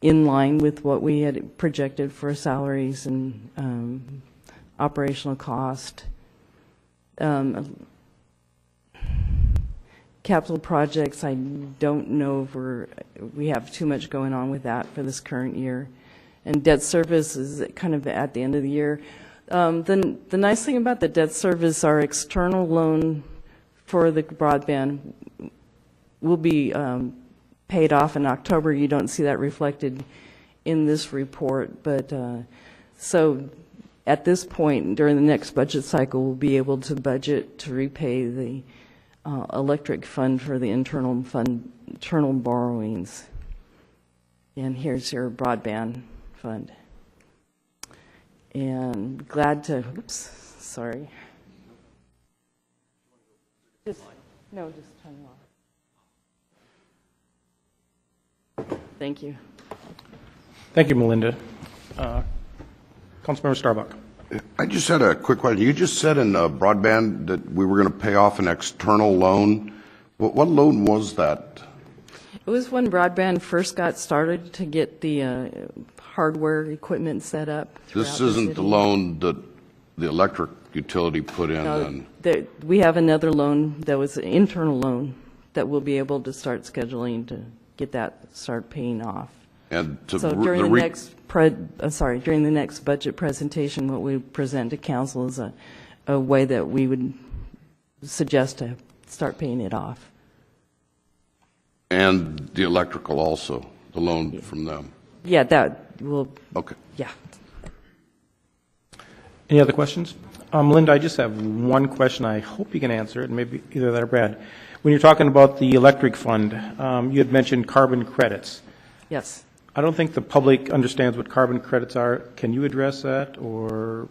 in line with what we had projected for salaries and operational cost. Capital projects, I don't know if we have too much going on with that for this current year. And debt service is kind of at the end of the year. The nice thing about the debt service, our external loan for the broadband will be paid off in October. You don't see that reflected in this report, but so at this point during the next budget cycle, we'll be able to budget to repay the electric fund for the internal borrowings. And here's your broadband fund. And glad to, oops, sorry. Just turn it off. Thank you. Thank you, Melinda. Councilmember Starbuck. I just had a quick question. You just said in broadband that we were going to pay off an external loan. What loan was that? It was when broadband first got started to get the hardware equipment set up. This isn't the loan that the electric utility put in? No, we have another loan that was an internal loan that we'll be able to start scheduling to get that start paying off. And so during the next budget presentation, what we present to council is a way that we would suggest to start paying it off. And the electrical also, the loan from them? Yeah, that will. Okay. Yeah. Any other questions? Melinda, I just have one question. I hope you can answer it, maybe either that or Brad. When you're talking about the electric fund, you had mentioned carbon credits. Yes. I don't think the public understands what carbon credits are. Can you address that, or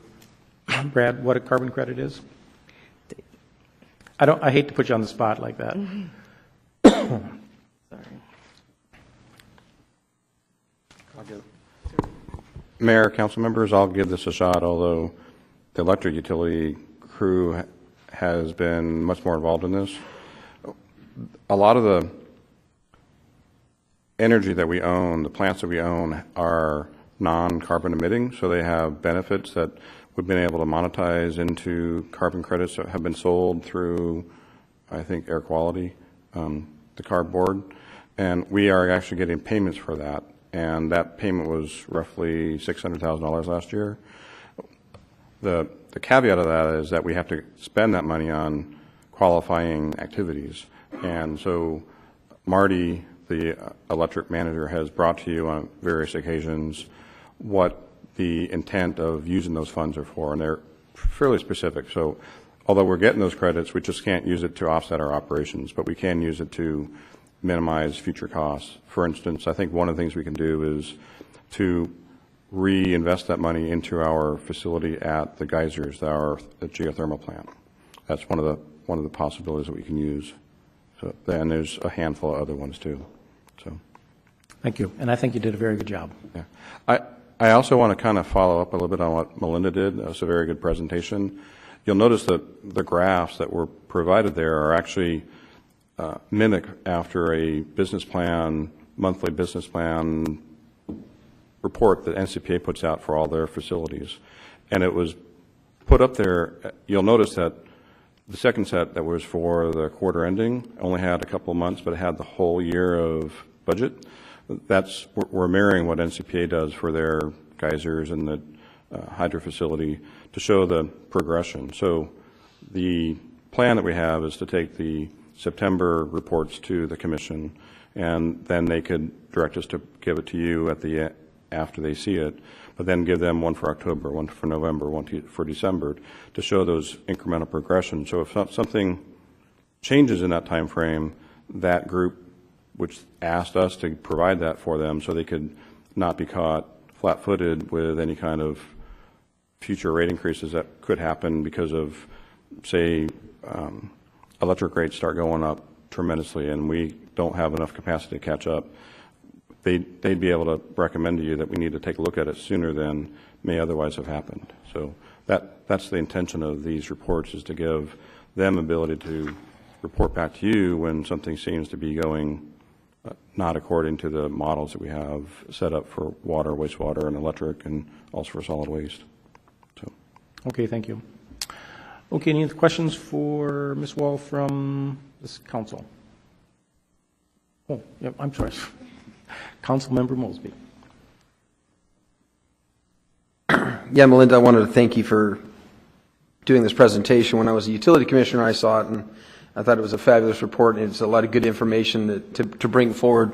Brad, what a carbon credit is? I hate to put you on the spot like that. Sorry. Mayor, council members, I'll give this a shot, although the electric utility crew has been much more involved in this. A lot of the energy that we own, the plants that we own, are non-carbon emitting, so they have benefits that we've been able to monetize into carbon credits that have been sold through, I think, air quality, the cardboard, and we are actually getting payments for that, and that payment was roughly $600,000 last year. The caveat of that is that we have to spend that money on qualifying activities, and so Marty, the electric manager, has brought to you on various occasions what the intent of using those funds are for, and they're fairly specific. So although we're getting those credits, we just can't use it to offset our operations, but we can use it to minimize future costs. For instance, I think one of the things we can do is to reinvest that money into our facility at the geysers, the geothermal plant. That's one of the possibilities that we can use. So then there's a handful of other ones too. So, Thank you, and I think you did a very good job. yeah. I also want to kind of follow up a little bit on what Melinda did. That was a very good presentation. You'll notice that the graphs that were provided there are actually mimic after a business plan, monthly business plan report that NCPA puts out for all their facilities. And it was put up there. You'll notice that the second set that was for the quarter ending only had a couple of months, but it had the whole year of budget. We're mirroring what NCPA does for their geysers and the hydro facility to show the progression. So the plan that we have is to take the September reports to the commission, and then they could direct us to give it to you after they see it, but then give them one for October, one for November, one for December to show those incremental progression. So if something changes in that time frame, that group which asked us to provide that for them so they could not be caught flat-footed with any kind of future rate increases that could happen because of, say, electric rates start going up tremendously and we don't have enough capacity to catch up. They'd be able to recommend to you that we need to take a look at it sooner than may otherwise have happened. So that's the intention of these reports, is to give them ability to report back to you when something seems to be going not according to the models that we have set up for water, wastewater, and electric, and also for solid waste. So. Okay, thank you. Okay, any other questions for Ms. Wall from this council? Oh, yeah, I'm sorry. Councilmember Mosby. Yeah, Melinda, I wanted to thank you for doing this presentation. When I was a utility commissioner, I saw it, and I thought it was a fabulous report, and it's a lot of good information to bring forward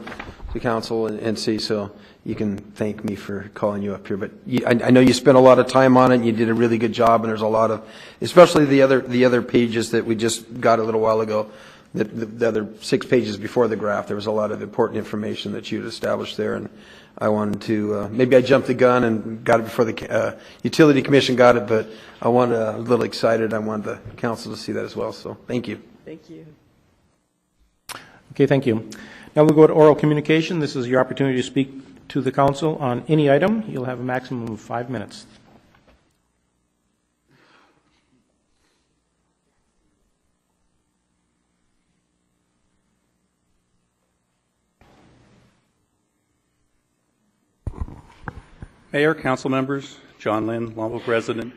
to council and see. So you can thank me for calling you up here. But I know you spent a lot of time on it, and you did a really good job. And there's a lot of, especially the other pages that we just got a little while ago, the other 6 pages before the graph. There was a lot of important information that you'd established there, and I wanted to maybe I jumped the gun and got it before the utility commission got it, but I was a little excited. I wanted the council to see that as well. So thank you. Thank you. Okay, thank you. Now we'll go to oral communication. This is your opportunity to speak to the council on any item. You'll have a maximum of 5 minutes. Mayor, council members, John Lynn, Lompoc resident.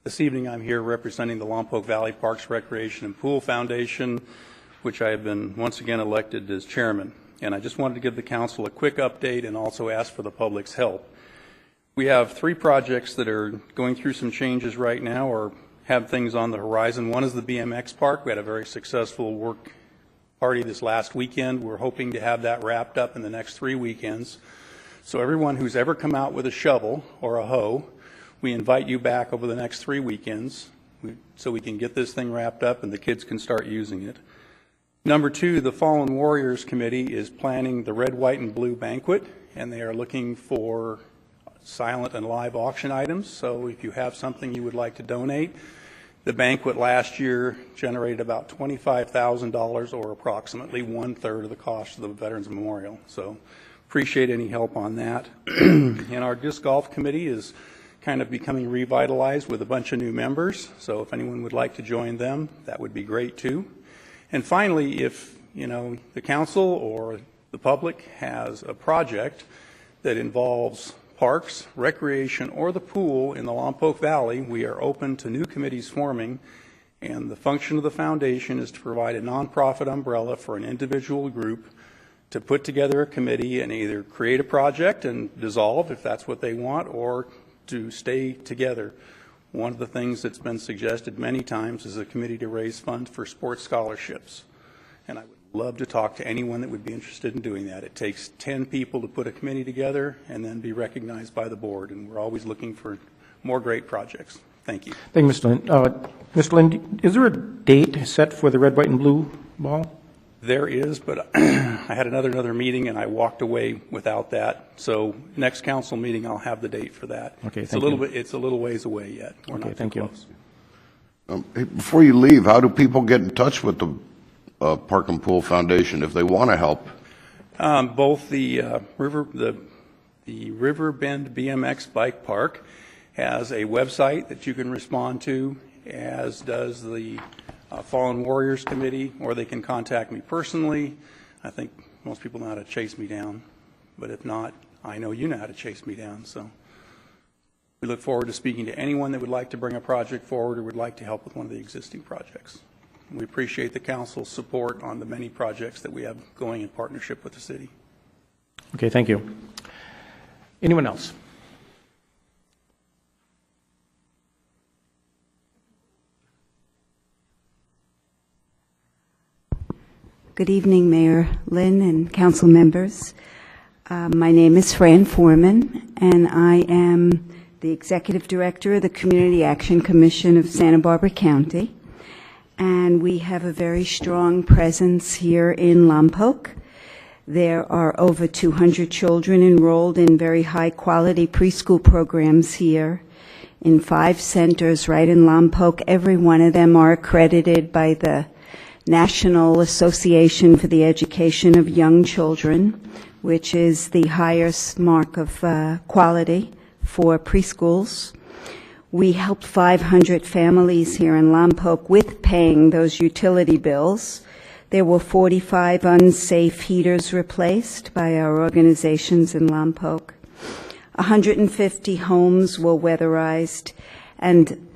This evening I'm here representing the Lompoc Valley Parks Recreation and Pool Foundation, which I have been once again elected as chairman. And I just wanted to give the council a quick update and also ask for the public's help. We have 3 projects that are going through some changes right now or have things on the horizon. One is the BMX park. We had a very successful work party this last weekend. We're hoping to have that wrapped up in the next 3 weekends. So everyone who's ever come out with a shovel or a hoe, we invite you back over the next 3 weekends so we can get this thing wrapped up and the kids can start using it. Number 2, the Fallen Warriors Committee is planning the Red, White, and Blue banquet, and they are looking for silent and live auction items. So if you have something you would like to donate, the banquet last year generated about $25,000 or approximately 1/3 of the cost of the Veterans Memorial. So appreciate any help on that. And our Disc Golf Committee is kind of becoming revitalized with a bunch of new members. So if anyone would like to join them, that would be great too. And finally, if the council or the public has a project that involves parks, recreation, or the pool in the Lompoc Valley, we are open to new committees forming. And the function of the foundation is to provide a nonprofit umbrella for an individual group to put together a committee and either create a project and dissolve if that's what they want, or to stay together. One of the things that's been suggested many times is a committee to raise funds for sports scholarships. And I would love to talk to anyone that would be interested in doing that. It takes 10 people to put a committee together and then be recognized by the board, and we're always looking for more great projects. Thank you. Thank you, Mr. Lynn. Mr. Lynn, is there a date set for the red, white, and blue ball? There is, but I had another meeting and I walked away without that. So next council meeting, I'll have the date for that. Okay, it's thank a little you. bit. It's a little ways away yet. We're Okay, not too thank you. close. Hey, before you leave, how do people get in touch with the Park and Pool Foundation if they want to help? Both the River Bend BMX Bike Park has a website that you can respond to, as does the Fallen Warriors Committee, or they can contact me personally. I think most people know how to chase me down, but if not, I know you know how to chase me down. So we look forward to speaking to anyone that would like to bring a project forward or would like to help with one of the existing projects. We appreciate the council's support on the many projects that we have going in partnership with the city. Okay, thank you. Anyone else? Good evening, Mayor Lynn and council members. My name is Fran Foreman, and I am the Executive Director of the Community Action Commission of Santa Barbara County. And we have a very strong presence here in Lompoc. There are over 200 children enrolled in very high-quality preschool programs here in 5 centers right in Lompoc. Every one of them are accredited by the National Association for the Education of Young Children, which is the highest mark of quality for preschools. We helped 500 families here in Lompoc with paying those utility bills. There were 45 unsafe heaters replaced by our organizations in Lompoc. 150 homes were weatherized, and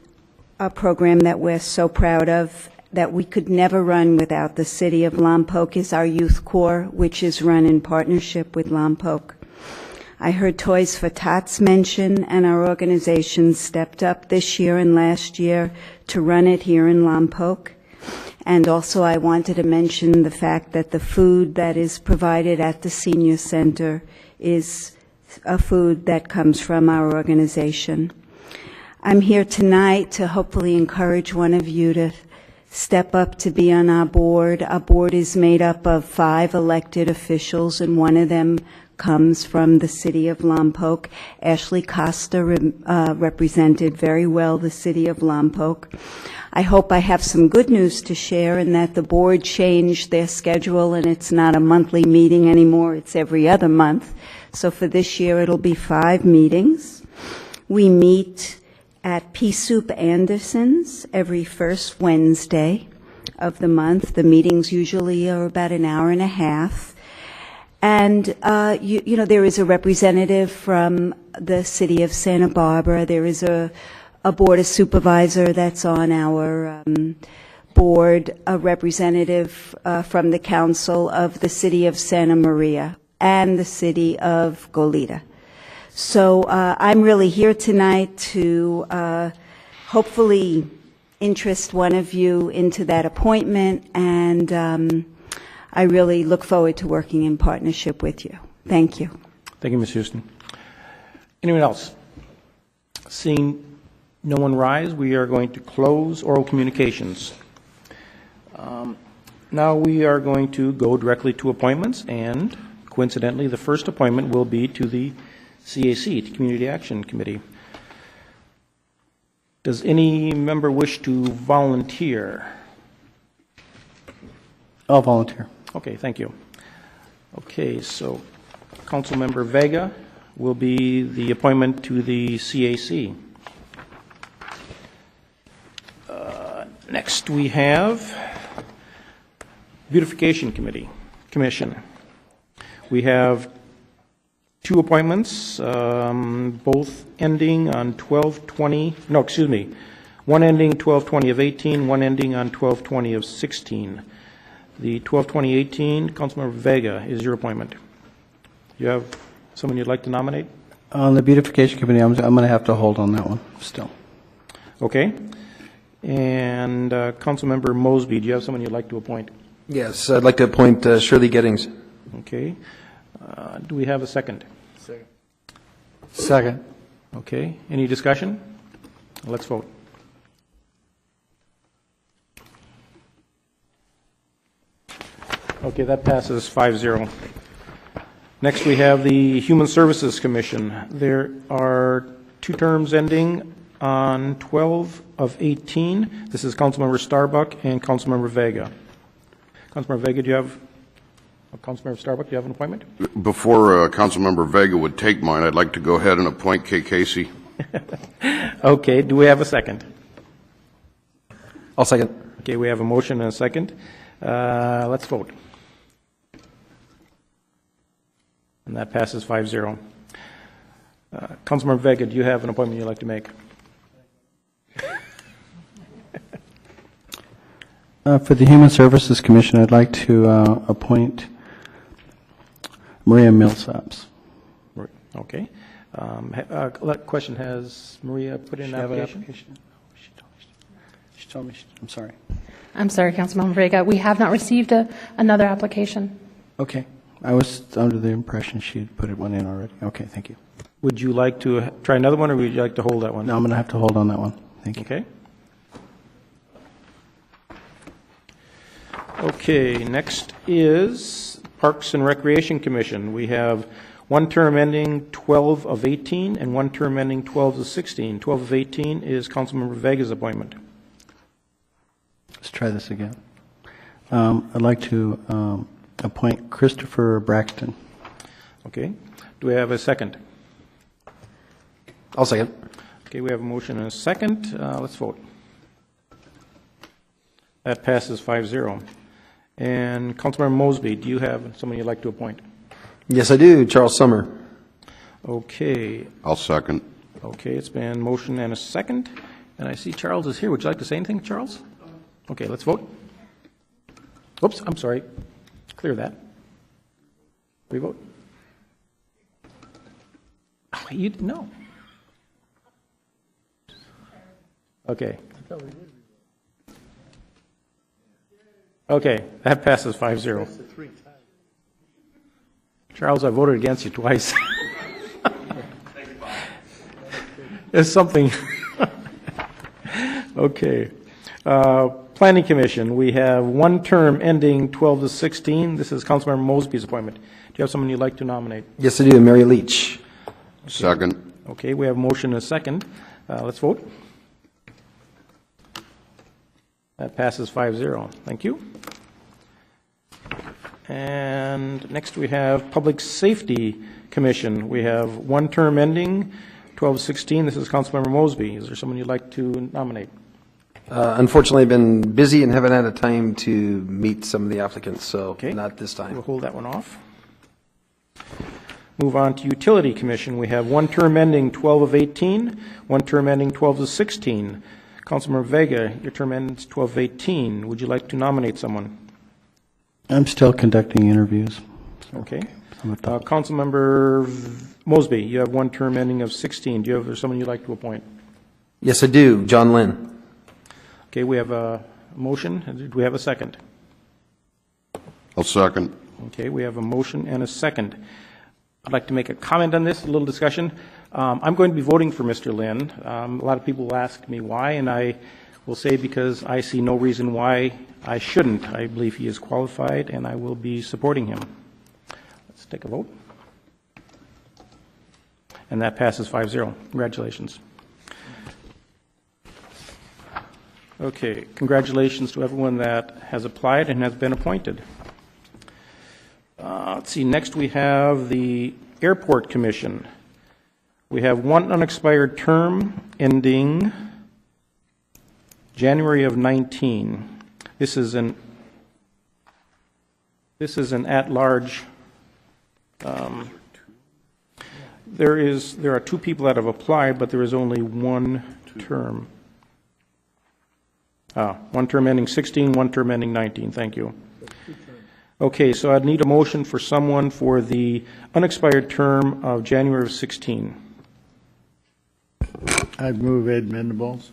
a program that we're so proud of that we could never run without the city of Lompoc is our Youth Corps, which is run in partnership with Lompoc. I heard Toys for Tots mentioned, and our organization stepped up this year and last year to run it here in Lompoc. And also I wanted to mention the fact that the food that is provided at the senior center is a food that comes from our organization. I'm here tonight to hopefully encourage one of you to step up to be on our board. Our board is made up of 5 elected officials, and one of them comes from the city of Lompoc. Ashley Costa represented very well the city of Lompoc. I hope I have some good news to share in that the board changed their schedule and it's not a monthly meeting anymore, it's every other month. So for this year it'll be 5 meetings. We meet at Pea Soup Anderson's every first Wednesday of the month. The meetings usually are about an hour and a half. And, you know, there is a representative from the city of Santa Barbara. There is a board of supervisor that's on our board, a representative from the council of the city of Santa Maria and the city of Goleta. So I'm really here tonight to hopefully interest one of you into that appointment, and I really look forward to working in partnership with you. Thank you. Thank you, Ms. Houston. Anyone else? Seeing no one rise, we are going to close oral communications. Now we are going to go directly to appointments, and coincidentally, the first appointment will be to the CAC, the Community Action Committee. Does any member wish to volunteer? I'll volunteer. Okay, thank you. Okay, so Councilmember Vega will be the appointment to the CAC. Next we have Beautification Commission. We have 2 appointments, both ending on 12/20, no, excuse me, one ending 12/20 of 18, one ending on 12/20 of 16. The 12/20/18, Councilmember Vega is your appointment. You have someone you'd like to nominate? On the Beautification Committee, I'm going to have to hold on that one still. Okay. And Councilmember Mosby, do you have someone you'd like to appoint? Yes, I'd like to appoint Shirley Gettings. Okay. Do we have a second? Second. Okay. Any discussion? Let's vote. Okay, that passes 5-0. Next, we have the Human Services Commission. There are 2 terms ending on 12 of 18. This is Councilmember Starbuck and Councilmember Vega. Councilmember Vega, Councilmember Starbuck, do you have an appointment? Before Councilmember Vega would take mine, I'd like to go ahead and appoint Kay Casey. Okay, do we have a second? I'll second. Okay, we have a motion and a second. Let's vote. And that passes 5-0. Councilmember Vega, do you have an appointment you'd like to make? For the Human Services Commission, I'd like to appoint Maria Millsaps. Okay. Question, has Maria put in an application? She told me, I'm sorry. I'm sorry, Councilmember Vega. We have not received another application. Okay. I was under the impression she had put one in already. Okay, thank you. Would you like to try another one, or would you like to hold that one? No, I'm going to have to hold on that one. Thank you. Okay. Okay, next is Parks and Recreation Commission. We have 1 term ending 12 of 18 and 1 term ending 12 of 16. 12 of 18 is Councilmember Vega's appointment. Let's try this again. I'd like to appoint Christopher Braxton. Okay. Do we have a second? I'll second. Okay, we have a motion and a second. Let's vote. That passes 5-0. And Councilmember Mosby, do you have someone you'd like to appoint? Yes, I do. Charles Summer. Okay. I'll second. Okay, it's been motion and a second. And I see Charles is here. Would you like to say anything, Charles? Okay, let's vote. Oops, I'm sorry. Clear that. Revote. Oh, you no. Okay. Okay, that passes 5-0. Charles, I voted against you twice. It's something. Okay. Planning Commission, we have 1 term ending 12 to 16. This is Councilmember Mosby's appointment. Do you have someone you'd like to nominate? Yes, I do. Mary Leach. Second. Okay, we have a motion and a second. Let's vote. That passes 5-0. Thank you. And next we have Public Safety Commission. We have 1 term ending 12-16. This is Councilmember Mosby. Is there someone you'd like to nominate? Unfortunately, I've been busy and haven't had a time to meet some of the applicants, so Okay. not this time. We'll hold that one off. Move on to Utility Commission. We have 1 term ending 12 of 18, 1 term ending 12 of 16. Councilmember Vega, your term ends 12 of 18. Would you like to nominate someone? I'm still conducting interviews. Okay. Councilmember Mosby, you have 1 term ending of 16. Do you have someone you'd like to appoint? Yes, I do. John Lynn. Okay, we have a motion. Do we have a second? I'll second. Okay, we have a motion and a second. I'd like to make a comment on this, a little discussion. I'm going to be voting for Mr. Lynn. A lot of people ask me why, and I will say because I see no reason why I shouldn't. I believe he is qualified, and I will be supporting him. Let's take a vote. And that passes 5-0. Congratulations. Okay, congratulations to everyone that has applied and has been appointed. Let's see, next we have the Airport Commission. We have 1 unexpired term ending January of 19. This is an at-large. There are 2 people that have applied, but there is only 1 term. 1 term ending 16, 1 term ending 19. Thank you. Okay, so I'd need a motion for someone for the unexpired term of January of 16. I'd move Ed Mendables.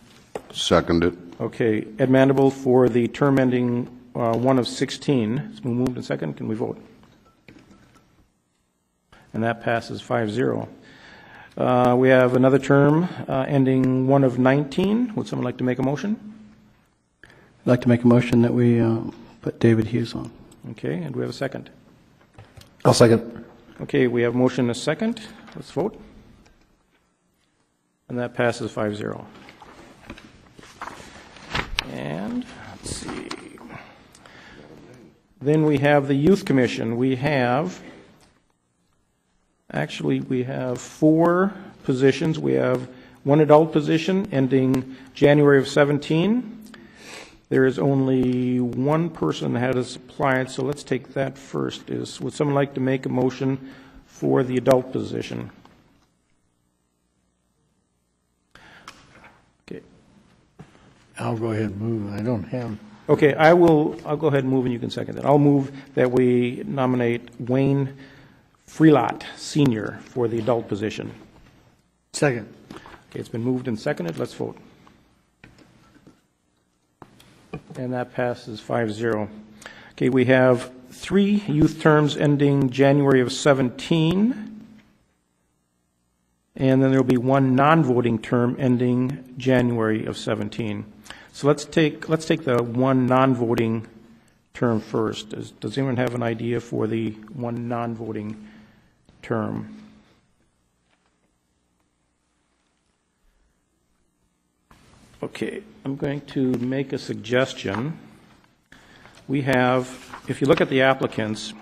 Second it. Okay, Ed Mandable for the term ending 1 of 16. It's been moved and second. Can we vote? And that passes 5-0. We have another term ending 1 of 19. Would someone like to make a motion? I'd like to make a motion that we put David Hughes on. Okay, and do we have a second? I'll second. Okay, we have a motion and a second. Let's vote. And that passes 5-0. And let's see. Then we have the Youth Commission. We have 4 positions. We have 1 adult position ending January of 17. There is only 1 person that has applied, so let's take that first. Would someone like to make a motion for the adult position? Okay. I'll go ahead and move. I don't have. Okay, I'll go ahead and move and you can second it. I'll move that we nominate Wayne Freelot, Sr. for the adult position. Second. Okay, it's been moved and seconded. Let's vote. And that passes 5-0. Okay, we have 3 youth terms ending January of 17. And then there will be 1 non-voting term ending January of 17. So let's take the 1 non-voting term first. Does anyone have an idea for the 1 non-voting term? Okay, I'm going to make a suggestion. We have, if you look at the applicants,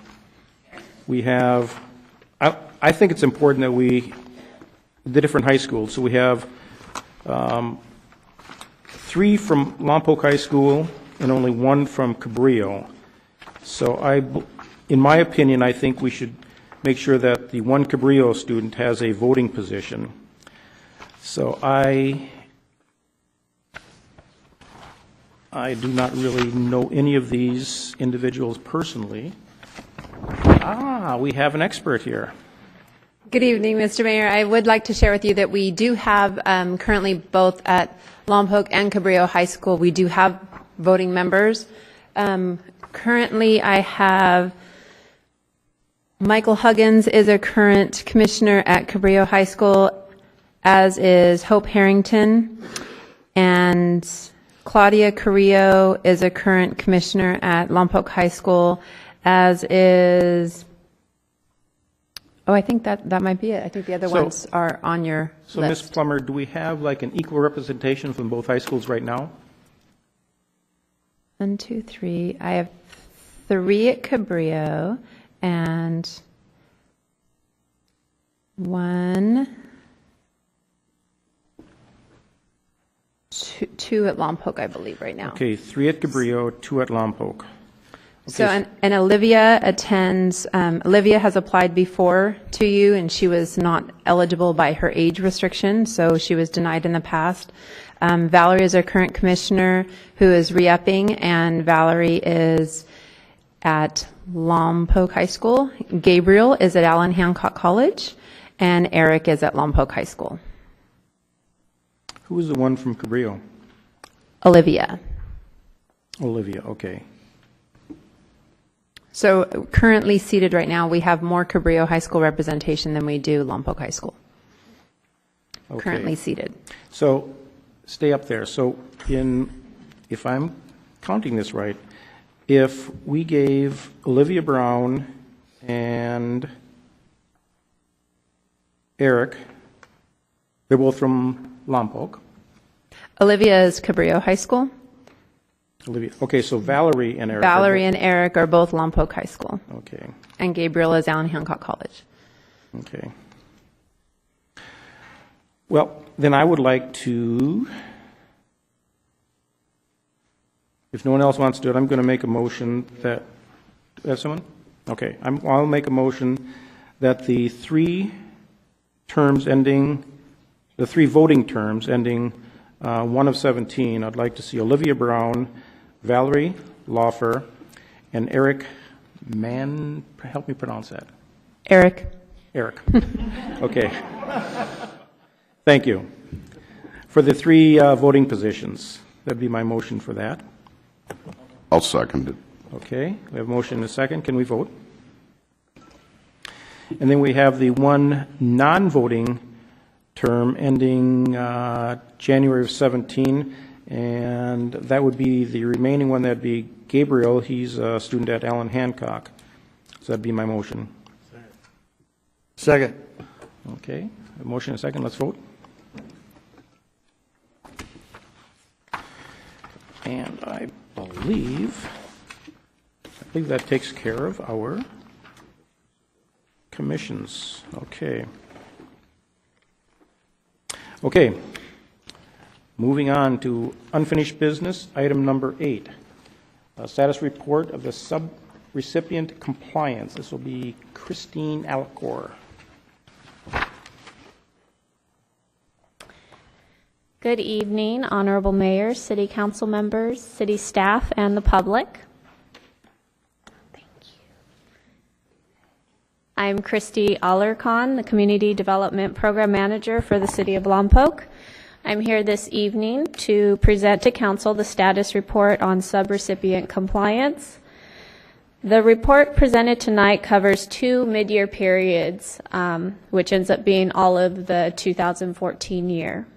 we have, I think it's important that the different high schools, so we have 3 from Lompoc High School and only 1 from Cabrillo. So in my opinion, I think we should make sure that the 1 Cabrillo student has a voting position. So I do not really know any of these individuals personally. We have an expert here. Good evening, Mr. Mayor. I would like to share with you that we do have currently both at Lompoc and Cabrillo High School, we do have voting members. Currently, I have Michael Huggins is a current commissioner at Cabrillo High School, as is Hope Harrington, and Claudia Carrillo is a current commissioner at Lompoc High School, as is, I think that might be it. I think the other ones are on your So, list. Ms. Plummer, do we have like an equal representation from both high schools right now? 1, 2, 3. I have 3 at Cabrillo and 1, 2 at Lompoc, I believe, right now. Okay, 3 at Cabrillo, 2 at Lompoc. So, and Olivia attends, Olivia has applied before to you, and she was not eligible by her age restriction, so she was denied in the past. Valerie is our current commissioner who is re-upping, and Valerie is at Lompoc High School. Gabriel is at Allen Hancock College, and Eric is at Lompoc High School. Who is the one from Cabrillo? Olivia. Olivia, okay. So currently seated right now, we have more Cabrillo High School representation than we do Lompoc High School. Okay. Currently seated. So stay up there. So if I'm counting this right, if we gave Olivia Brown and Eric, they're both from Lompoc. Olivia is Cabrillo High School. Olivia. Okay, so Valerie and Eric. Valerie and Eric are both Lompoc High School. Okay. And Gabriel is Allen Hancock College. Okay. Well, then I would like to, if no one else wants to do it, I'm going to make a motion that, do we have someone? Okay, I'll make a motion that the 3 voting terms ending 1 of 17, I'd like to see Olivia Brown, Valerie Laufer, and Eric help me pronounce that. Eric. Okay. Thank you. For the 3 voting positions. That'd be my motion for that. I'll second it. Okay, we have a motion and a second. Can we vote? And then we have the one non-voting term ending January of 17, and that would be the remaining one. That'd be Gabriel. He's a student at Allen Hancock. So that'd be my motion. Second. Okay, a motion and a second. Let's vote. And I believe that takes care of our commissions. Okay. Okay. Moving on to unfinished business, item number 8. Status report of the sub-recipient compliance. This will be Christine Alcor. Good evening, Honorable Mayor, City Council members, City staff, and the public. Thank you. I'm Christy Alarcon, the Community Development Program Manager for the City of Lompoc. I'm here this evening to present to Council the status report on subrecipient compliance. The report presented tonight covers 2 mid-year periods, which ends up being all of the 2014 year.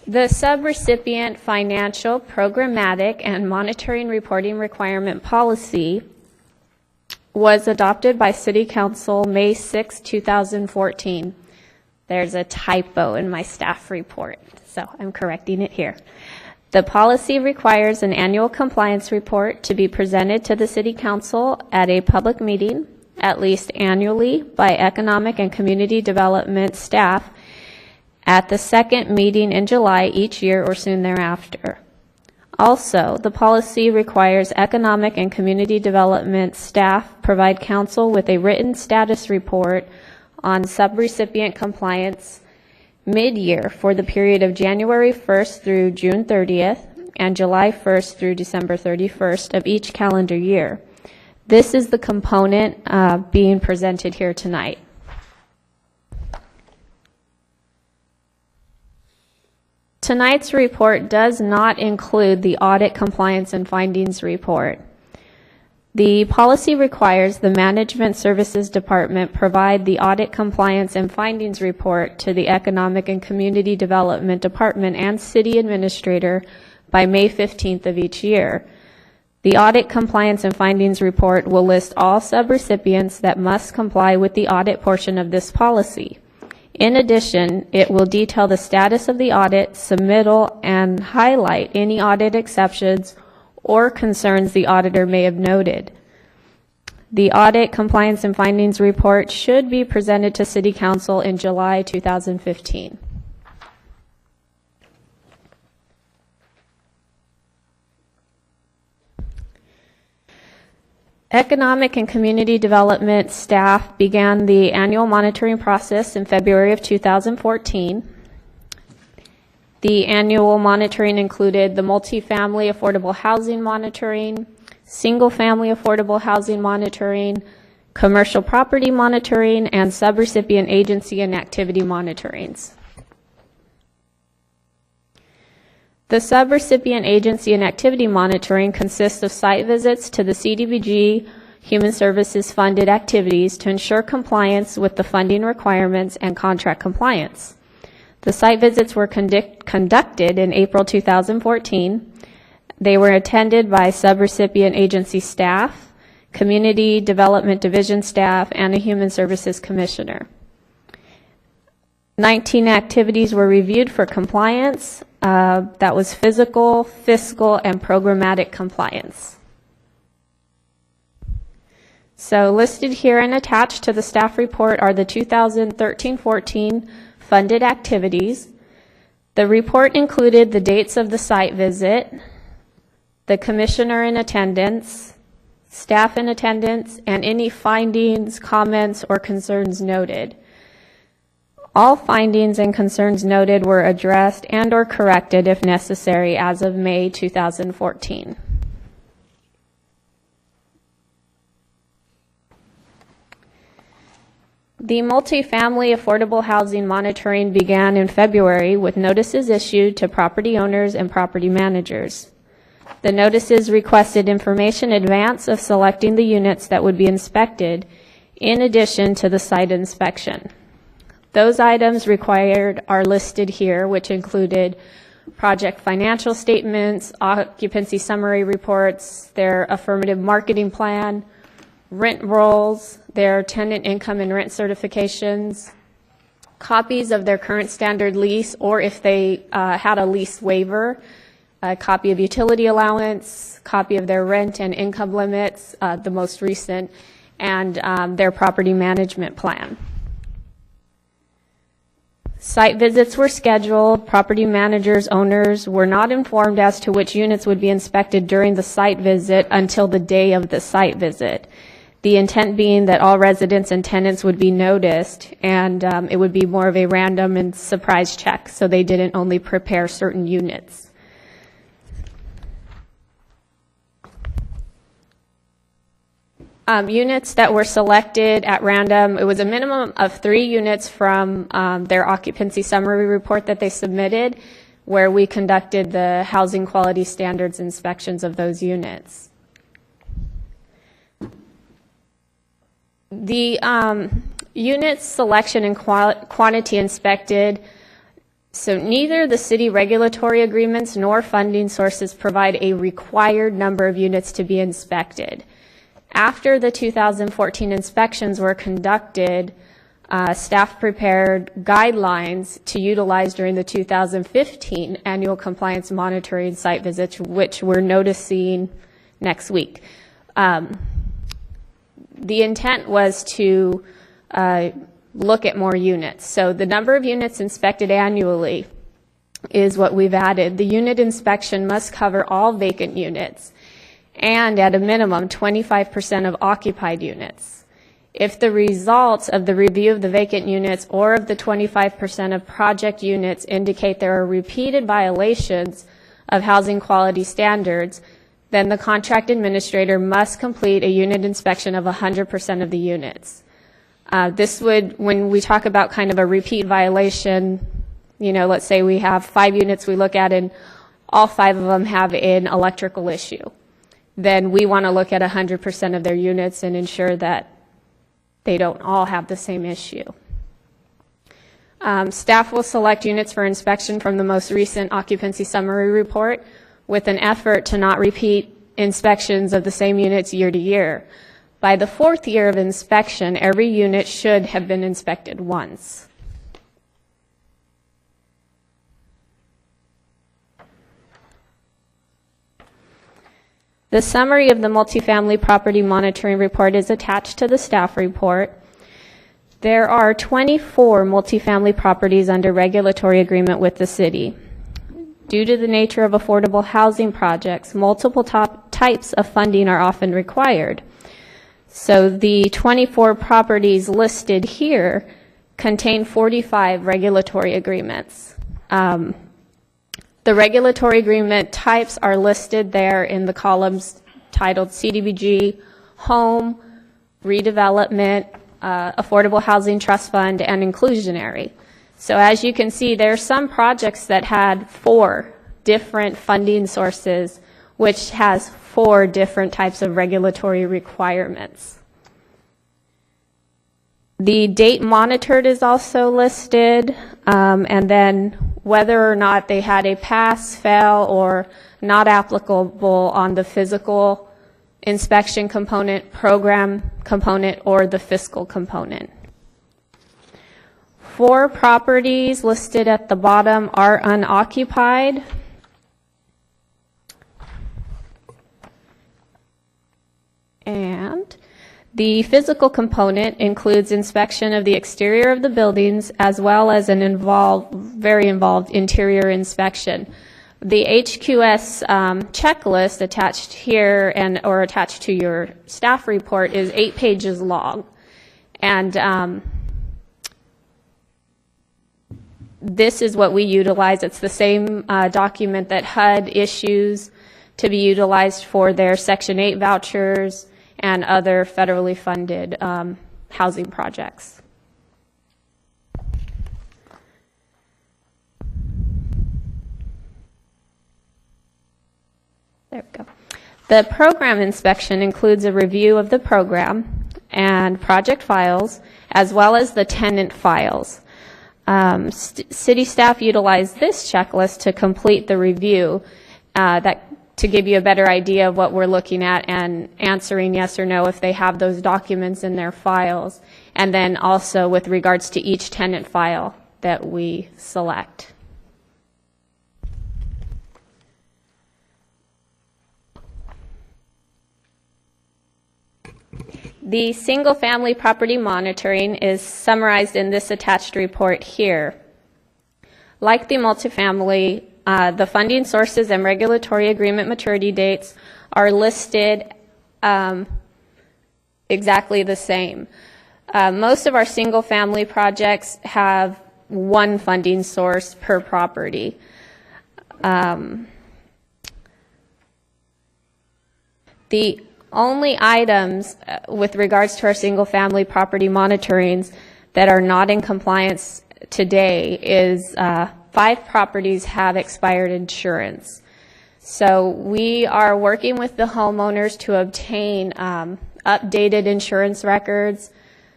The subrecipient financial, programmatic, and monitoring reporting requirement policy was adopted by City Council May 6, 2014. There's a typo in my staff report, so I'm correcting it here. The policy requires an annual compliance report to be presented to the City Council at a public meeting, at least annually, by Economic and Community Development staff at the second meeting in July each year or soon thereafter. Also, the policy requires Economic and Community Development staff provide Council with a written status report on subrecipient compliance mid-year for the period of January 1st through June 30th and July 1st through December 31st of each calendar year. This is the component being presented here tonight. Tonight's report does not include the Audit Compliance and Findings Report. The policy requires the Management Services Department provide the Audit Compliance and Findings Report to the Economic and Community Development Department and City Administrator by May 15th of each year. The Audit Compliance and Findings Report will list all subrecipients that must comply with the audit portion of this policy. In addition, it will detail the status of the audit, submittal, and highlight any audit exceptions or concerns the auditor may have noted. The Audit Compliance and Findings Report should be presented to City Council in July 2015. Economic and Community Development staff began the annual monitoring process in February of 2014. The annual monitoring included the multifamily affordable housing monitoring, single-family affordable housing monitoring, commercial property monitoring, and subrecipient agency and activity monitorings. The subrecipient agency and activity monitoring consists of site visits to the CDBG Human Services funded activities to ensure compliance with the funding requirements and contract compliance. The site visits were conducted in April 2014. They were attended by subrecipient agency staff, Community Development Division staff, and a Human Services Commissioner. 19 activities were reviewed for compliance. That was physical, fiscal, and programmatic compliance. So listed here and attached to the staff report are the 2013-14 funded activities. The report included the dates of the site visit, the commissioner in attendance, staff in attendance, and any findings, comments, or concerns noted. All findings and concerns noted were addressed and or corrected if necessary as of May 2014. The multifamily affordable housing monitoring began in February with notices issued to property owners and property managers. The notices requested information in advance of selecting the units that would be inspected, in addition to the site inspection. Those items required are listed here, which included project financial statements, occupancy summary reports, their affirmative marketing plan, rent rolls, their tenant income and rent certifications, copies of their current standard lease, or if they had a lease waiver, a copy of utility allowance, copy of their rent and income limits, the most recent, and their property management plan. Site visits were scheduled. Property managers, owners were not informed as to which units would be inspected during the site visit until the day of the site visit. The intent being that all residents and tenants would be noticed, and it would be more of a random and surprise check, so they didn't only prepare certain units. Units that were selected at random, it was a minimum of 3 units from their occupancy summary report that they submitted, where we conducted the housing quality standards inspections of those units. The units selection and quantity inspected, so neither the city regulatory agreements nor funding sources provide a required number of units to be inspected. After the 2014 inspections were conducted, staff prepared guidelines to utilize during the 2015 annual compliance monitoring site visits, which we're noticing next week. The intent was to look at more units. So the number of units inspected annually is what we've added. The unit inspection must cover all vacant units and at a minimum 25% of occupied units. If the results of the review of the vacant units or of the 25% of project units indicate there are repeated violations of housing quality standards, then the contract administrator must complete a unit inspection of 100% of the units. This would, when we talk about kind of a repeat violation, you know, let's say we have 5 units we look at and all 5 of them have an electrical issue, then we want to look at 100% of their units and ensure that they don't all have the same issue. Staff will select units for inspection from the most recent occupancy summary report, with an effort to not repeat inspections of the same units year to year. By the 4th year of inspection, every unit should have been inspected once. The summary of the multifamily property monitoring report is attached to the staff report. There are 24 multifamily properties under regulatory agreement with the city. Due to the nature of affordable housing projects, multiple types of funding are often required. So the 24 properties listed here contain 45 regulatory agreements. The regulatory agreement types are listed there in the columns titled CDBG, Home, Redevelopment, Affordable Housing Trust Fund, and Inclusionary. So as you can see, there are some projects that had 4 different funding sources, which has 4 different types of regulatory requirements. The date monitored is also listed, and then whether or not they had a pass, fail, or not applicable on the physical inspection component, program component, or the fiscal component. 4 properties listed at the bottom are unoccupied. And the physical component includes inspection of the exterior of the buildings as well as an very involved interior inspection. The HQS checklist attached here or attached to your staff report is 8 pages long. And this is what we utilize. It's the same document that HUD issues to be utilized for their Section 8 vouchers and other federally funded housing projects. There we go. The program inspection includes a review of the program and project files, as well as the tenant files. City staff utilize this checklist to complete the review to give you a better idea of what we're looking at and answering yes or no if they have those documents in their files, and then also with regards to each tenant file that we select. The single-family property monitoring is summarized in this attached report here. Like the multifamily, the funding sources and regulatory agreement maturity dates are listed exactly the same. Most of our single-family projects have one funding source per property. The only items with regards to our single-family property monitorings that are not in compliance today is 5 properties have expired insurance. So we are working with the homeowners to obtain updated insurance records.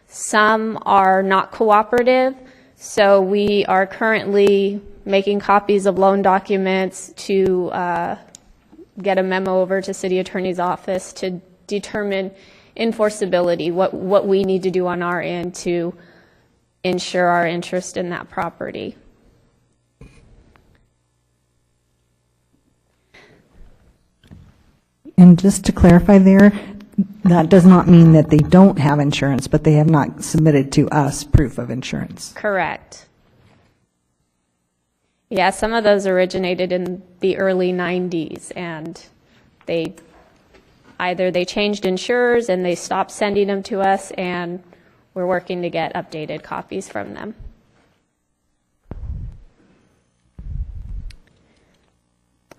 Some are not cooperative, so we are currently making copies of loan documents to get a memo over to City Attorney's Office to determine enforceability, what we need to do on our end to ensure our interest in that property. And just to clarify there, that does not mean that they don't have insurance, but they have not submitted to us proof of insurance. Correct. Yeah, some of those originated in the early 90s, and either they changed insurers and they stopped sending them to us, and we're working to get updated copies from them.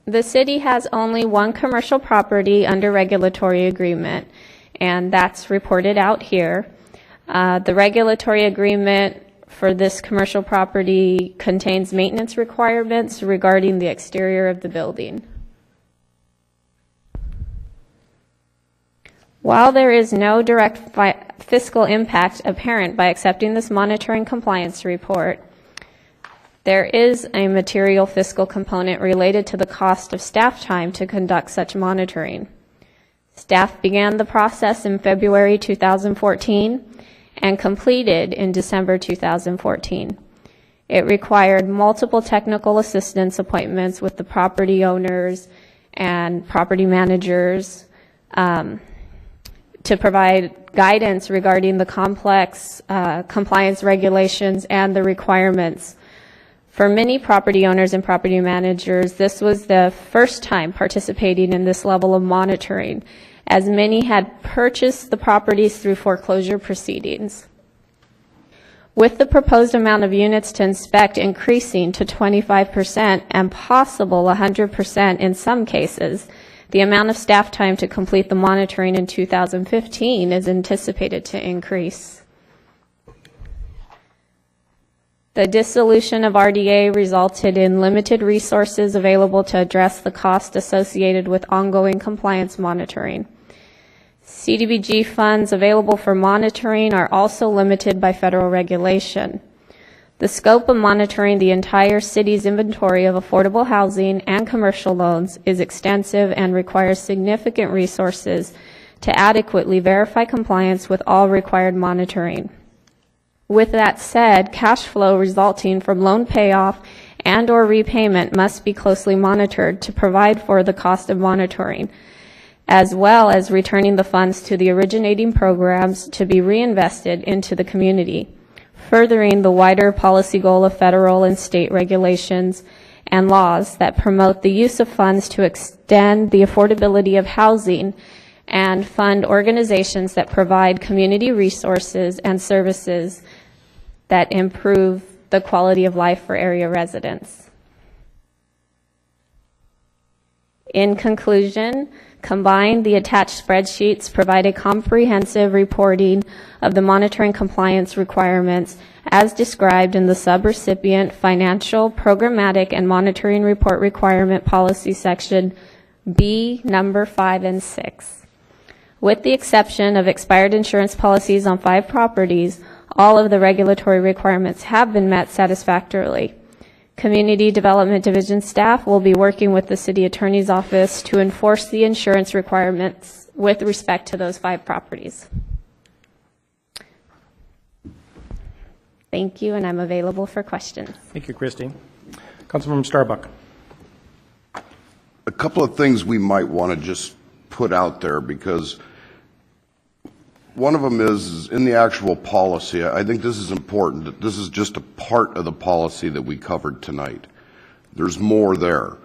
The city has only one commercial property under regulatory agreement, and that's reported out here. The regulatory agreement for this commercial property contains maintenance requirements regarding the exterior of the building. While there is no direct fiscal impact apparent by accepting this monitoring compliance report, there is a material fiscal component related to the cost of staff time to conduct such monitoring. Staff began the process in February 2014 and completed in December 2014. It required multiple technical assistance appointments with the property owners and property managers to provide guidance regarding the complex compliance regulations and the requirements. For many property owners and property managers, this was the first time participating in this level of monitoring, as many had purchased the properties through foreclosure proceedings. With the proposed amount of units to inspect increasing to 25% and possible 100% in some cases, the amount of staff time to complete the monitoring in 2015 is anticipated to increase. The dissolution of RDA resulted in limited resources available to address the cost associated with ongoing compliance monitoring. CDBG funds available for monitoring are also limited by federal regulation. The scope of monitoring the entire city's inventory of affordable housing and commercial loans is extensive and requires significant resources to adequately verify compliance with all required monitoring. With that said, cash flow resulting from loan payoff and/or repayment must be closely monitored to provide for the cost of monitoring, as well as returning the funds to the originating programs to be reinvested into the community, furthering the wider policy goal of federal and state regulations and laws that promote the use of funds to extend the affordability of housing and fund organizations that provide community resources and services that improve the quality of life for area residents. In conclusion, combined, the attached spreadsheets provide a comprehensive reporting of the monitoring compliance requirements as described in the subrecipient financial, programmatic, and monitoring report requirement policy section B, number 5 and 6. With the exception of expired insurance policies on 5 properties, all of the regulatory requirements have been met satisfactorily. Community Development Division staff will be working with the City Attorney's Office to enforce the insurance requirements with respect to those 5 properties. Thank you, and I'm available for questions. Thank you, Christy. Councilmember Starbuck. A couple of things we might want to just put out there, because one of them is in the actual policy. I think this is important, that this is just a part of the policy that we covered tonight. There's more there.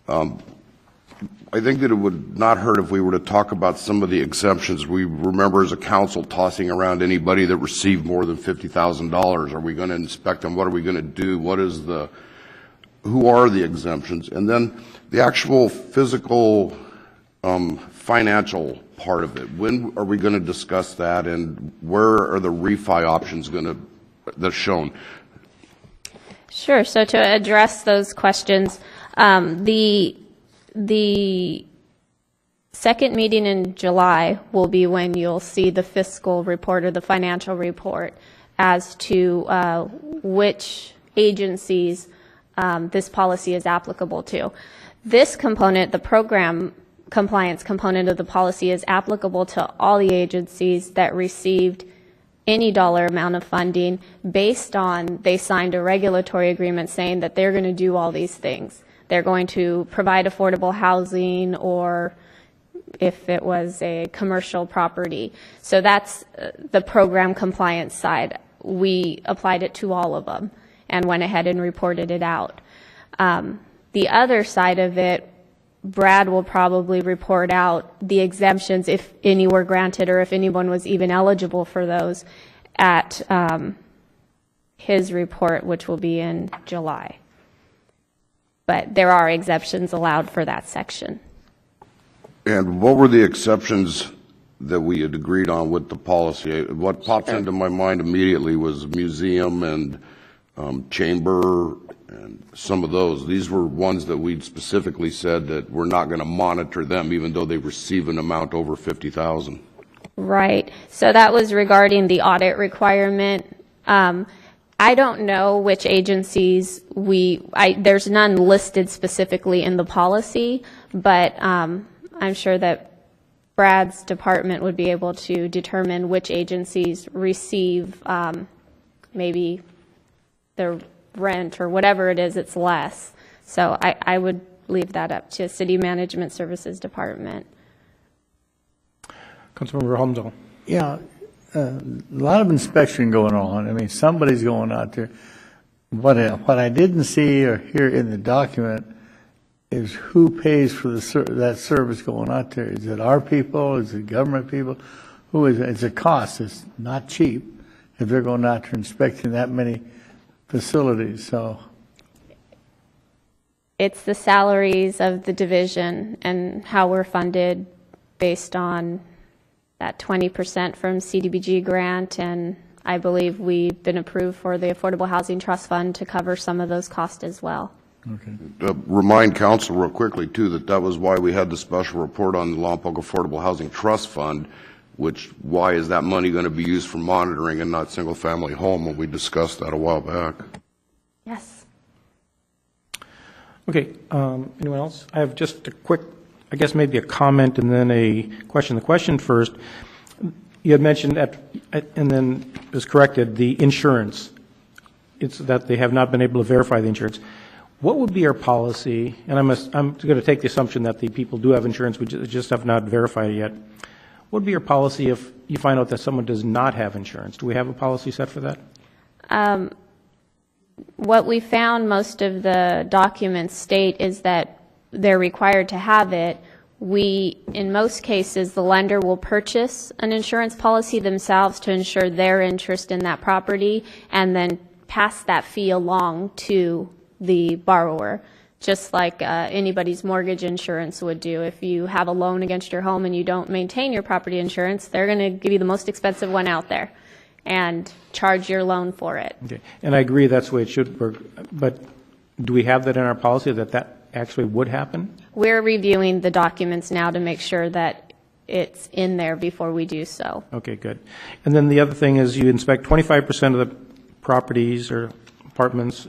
I think that it would not hurt if we were to talk about some of the exemptions. We remember as a council tossing around anybody that received more than $50,000. Are we going to inspect them? What are we going to do? Who are the exemptions? And then the actual physical financial part of it. When are we going to discuss that, and where are the refi options that's shown? Sure. So to address those questions, the second meeting in July will be when you'll see the fiscal report or the financial report as to which agencies this policy is applicable to. This component, the program compliance component of the policy, is applicable to all the agencies that received any dollar amount of funding based on they signed a regulatory agreement saying that they're going to do all these things. They're going to provide affordable housing, or if it was a commercial property. So that's the program compliance side. We applied it to all of them and went ahead and reported it out. The other side of it, Brad will probably report out the exemptions, if any were granted or if anyone was even eligible for those, at his report, which will be in July. But there are exemptions allowed for that section. And what were the exceptions that we had agreed on with the policy? What popped into my mind immediately was museum and chamber and some of those. These were ones that we'd specifically said that we're not going to monitor them even though they receive an amount over $50,000. Right. So that was regarding the audit requirement. I don't know which agencies there's none listed specifically in the policy, but I'm sure that Brad's department would be able to determine which agencies receive maybe their rent or whatever it is, it's less. So I would leave that up to City Management Services Department. Councilmember Holmesville. Yeah, a lot of inspection going on. I mean, somebody's going out there. What I didn't see or hear in the document is who pays for that service going out there. Is it our people? Is it government people? Who is it? It's a cost. It's not cheap if they're going out there inspecting that many facilities. So it's the salaries of the division and how we're funded based on that 20% from CDBG grant, and I believe we've been approved for the Affordable Housing Trust Fund to cover some of those costs as well. Okay. Remind council real quickly too that was why we had the special report on the Lompoc Affordable Housing Trust Fund, why is that money going to be used for monitoring and not single family home, when we discussed that a while back. Yes. Okay, anyone else? I have just a quick, I guess maybe a comment and then a question. The question first, you had mentioned, and then it was corrected, the insurance. It's that they have not been able to verify the insurance. What would be our policy, and I'm going to take the assumption that the people do have insurance, we just have not verified it yet. What would be your policy if you find out that someone does not have insurance? Do we have a policy set for that? What we found most of the documents state is that they're required to have it. In most cases, the lender will purchase an insurance policy themselves to ensure their interest in that property and then pass that fee along to the borrower, just like anybody's mortgage insurance would do. If you have a loan against your home and you don't maintain your property insurance, they're going to give you the most expensive one out there and charge your loan for it. Okay. And I agree that's the way it should work, but do we have that in our policy that actually would happen? We're reviewing the documents now to make sure that it's in there before we do so. Okay, good. And then the other thing is you inspect 25% of the properties or apartments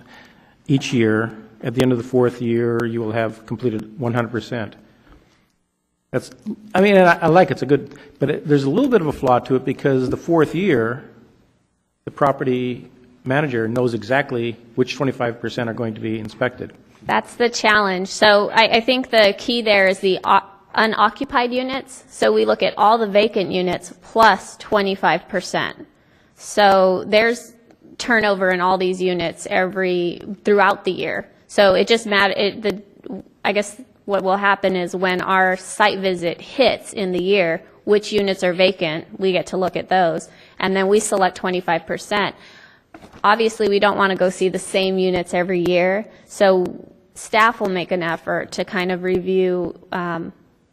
each year. At the end of the fourth year, you will have completed 100%. That's, I mean, I like it's a good, but there's a little bit of a flaw to it because the fourth year, the property manager knows exactly which 25% are going to be inspected. That's the challenge. So I think the key there is the unoccupied units. So we look at all the vacant units plus 25%. So there's turnover in all these units throughout the year. So it just matters. I guess what will happen is when our site visit hits in the year, which units are vacant, we get to look at those, and then we select 25%. Obviously, we don't want to go see the same units every year, so staff will make an effort to kind of review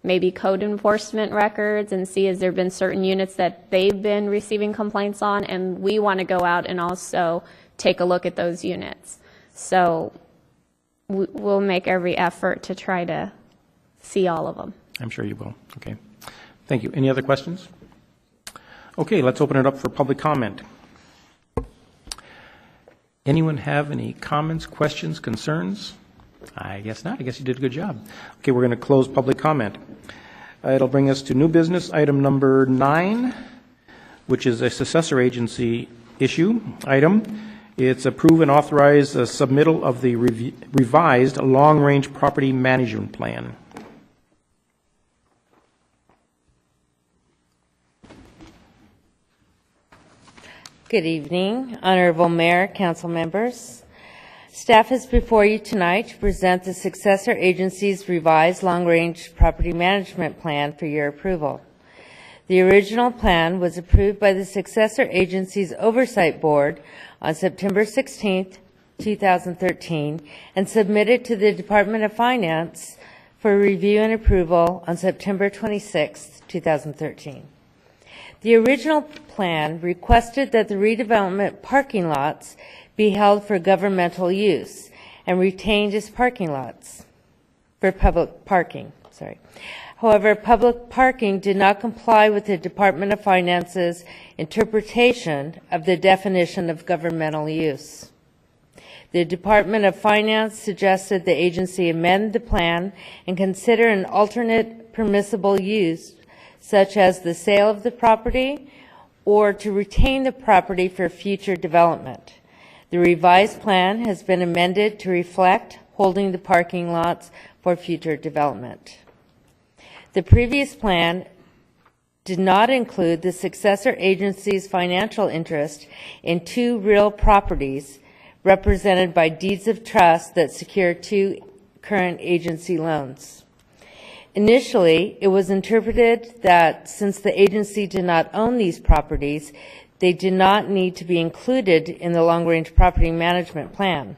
maybe code enforcement records and see has there been certain units that they've been receiving complaints on, and we want to go out and also take a look at those units. So we'll make every effort to try to see all of them. I'm sure you will. Okay. Thank you. Any other questions? Okay, let's open it up for public comment. Anyone have any comments, questions, concerns? I guess not. I guess you did a good job. Okay, we're going to close public comment. It'll bring us to new business, item number 9, which is a successor agency issue item. It's approve and authorize a submittal of the revised long-range property management plan. Good evening, Honorable Mayor, Council members. Staff is before you tonight to present the successor agency's revised long-range property management plan for your approval. The original plan was approved by the successor agency's oversight board on September 16, 2013, and submitted to the Department of Finance for review and approval on September 26, 2013. The original plan requested that the redevelopment parking lots be held for governmental use and retained as parking lots for public parking. However, public parking did not comply with the Department of Finance's interpretation of the definition of governmental use. The Department of Finance suggested the agency amend the plan and consider an alternate permissible use, such as the sale of the property or to retain the property for future development. The revised plan has been amended to reflect holding the parking lots for future development. The previous plan did not include the successor agency's financial interest in 2 real properties represented by deeds of trust that secure 2 current agency loans. Initially, it was interpreted that since the agency did not own these properties, they did not need to be included in the long-range property management plan.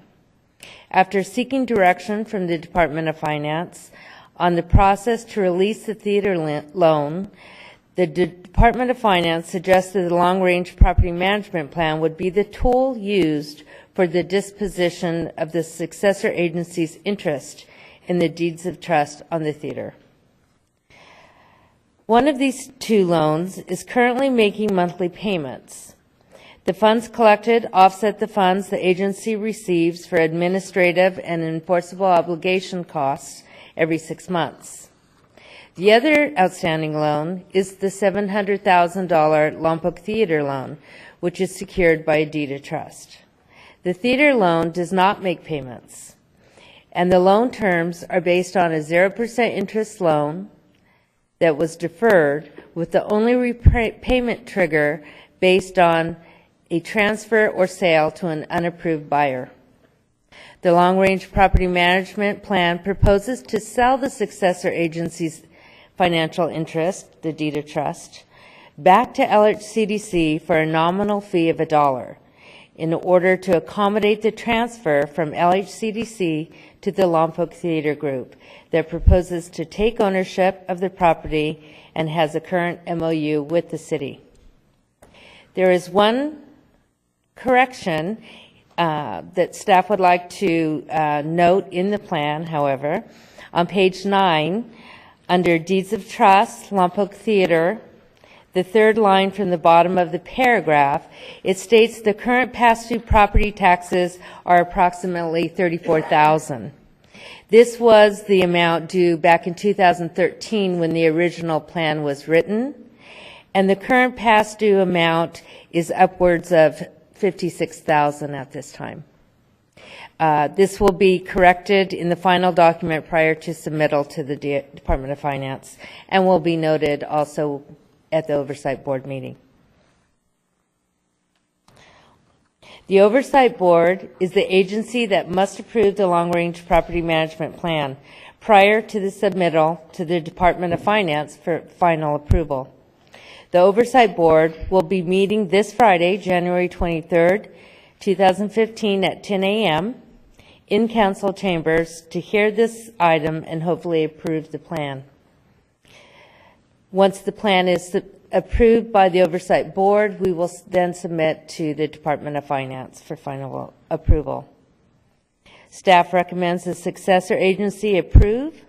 After seeking direction from the Department of Finance on the process to release the theater loan, the Department of Finance suggested the long-range property management plan would be the tool used for the disposition of the successor agency's interest in the deeds of trust on the theater. One of these 2 loans is currently making monthly payments. The funds collected offset the funds the agency receives for administrative and enforceable obligation costs every 6 months. The other outstanding loan is the $700,000 Lompoc Theater loan, which is secured by a deed of trust. The theater loan does not make payments, and the loan terms are based on a 0% interest loan that was deferred, with the only repayment trigger based on a transfer or sale to an unapproved buyer. The long-range property management plan proposes to sell the successor agency's financial interest, the deed of trust, back to LHCDC for a nominal fee of $1 in order to accommodate the transfer from LHCDC to the Lompoc Theater Group that proposes to take ownership of the property and has a current MOU with the city. There is one correction that staff would like to note in the plan, however, on page 9, under Deeds of Trust, Lompoc Theater, the third line from the bottom of the paragraph, it states the current past due property taxes are approximately $34,000. This was the amount due back in 2013 when the original plan was written, and the current past due amount is upwards of $56,000 at this time. This will be corrected in the final document prior to submittal to the Department of Finance and will be noted also at the Oversight Board meeting. The Oversight Board is the agency that must approve the long-range property management plan prior to the submittal to the Department of Finance for final approval. The Oversight Board will be meeting this Friday, January 23rd, 2015 at 10 a.m. in council chambers to hear this item and hopefully approve the plan. Once the plan is approved by the Oversight Board, we will then submit to the Department of Finance for final approval. Staff recommends the successor agency approve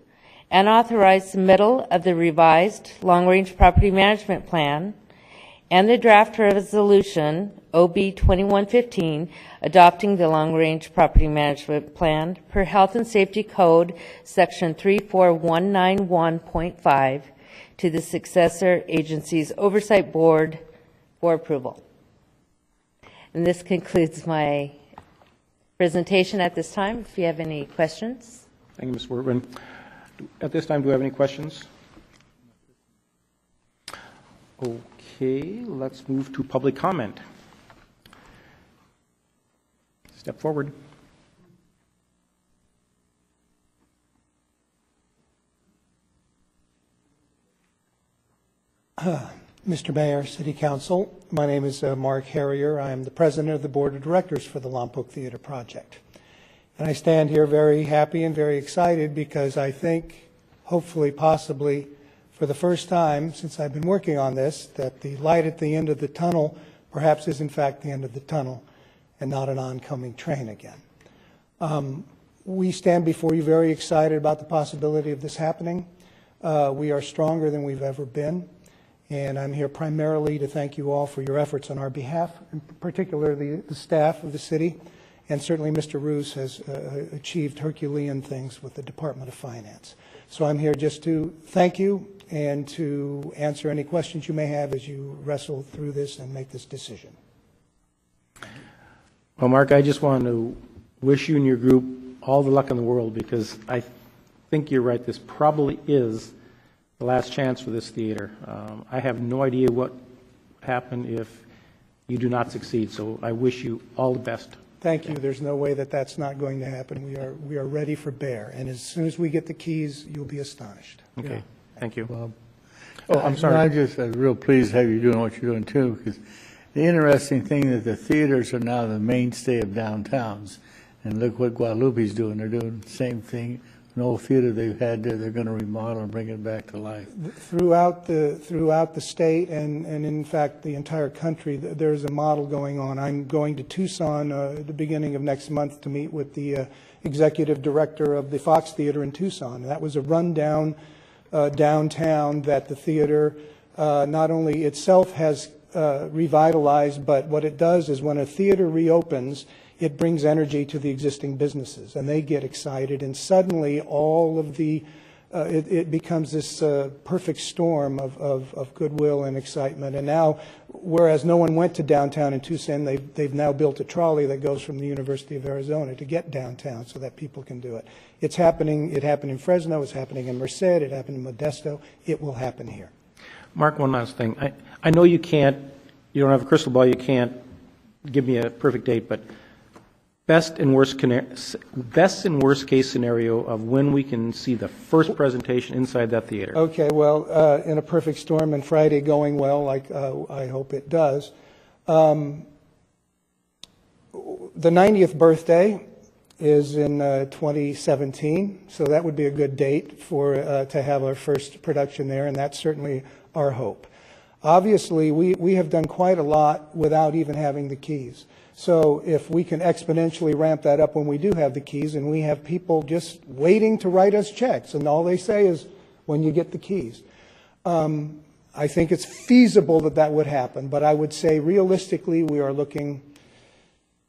and authorize submittal of the revised long-range property management plan and the draft resolution OB 2115 adopting the long-range property management plan per Health and Safety Code section 34191.5 to the successor agency's Oversight Board for approval. And this concludes my presentation at this time. If you have any questions. Thank you, Ms. Wertman. At this time, do we have any questions? Okay, let's move to public comment. Step forward. Mr. Mayor, City Council, my name is Mark Harrier. I am the President of the Board of Directors for the Lompoc Theater Project. And I stand here very happy and very excited because I think, hopefully, possibly, for the first time since I've been working on this, that the light at the end of the tunnel perhaps is in fact the end of the tunnel and not an oncoming train again. We stand before you very excited about the possibility of this happening. We are stronger than we've ever been. And I'm here primarily to thank you all for your efforts on our behalf, in particular the staff of the city, and certainly Mr. Roos has achieved Herculean things with the Department of Finance. So I'm here just to thank you and to answer any questions you may have as you wrestle through this and make this decision. Well, Mark, I just want to wish you and your group all the luck in the world because I think you're right. This probably is the last chance for this theater. I have no idea what happened if you do not succeed, so I wish you all the best. Thank you. There's no way that that's not going to happen. We are ready for bear, and as soon as we get the keys, you'll be astonished. Okay. Yeah. Thank you. Bob. Oh, I'm sorry. I'm just real pleased to have you doing what you're doing too, because the interesting thing that the theaters are now the mainstay of downtowns, and look what Guadalupe's doing. They're doing the same thing. An old theater they've had there, they're going to remodel and bring it back to life. Throughout the state and in fact the entire country, there's a model going on. I'm going to Tucson at the beginning of next month to meet with the executive director of the Fox Theater in Tucson. That was a rundown downtown that the theater not only itself has revitalized, but what it does is when a theater reopens, it brings energy to the existing businesses, and they get excited, and suddenly all of the, it becomes this perfect storm of goodwill and excitement. And now, whereas no one went to downtown in Tucson, they've now built a trolley that goes from the University of Arizona to get downtown so that people can do it. It's happening. It happened in Fresno. It's happening in Merced. It happened in Modesto. It will happen here. Mark, one last thing. I know you don't have a crystal ball, you can't give me a perfect date, but best and worst case scenario of when we can see the first presentation inside that theater. Okay, well, in a perfect storm and Friday going well, like I hope it does. The 90th birthday is in 2017, so that would be a good date for to have our first production there, and that's certainly our hope. Obviously, we have done quite a lot without even having the keys. So if we can exponentially ramp that up when we do have the keys, and we have people just waiting to write us checks, and all they say is, when you get the keys. I think it's feasible that that would happen, but I would say realistically we are looking,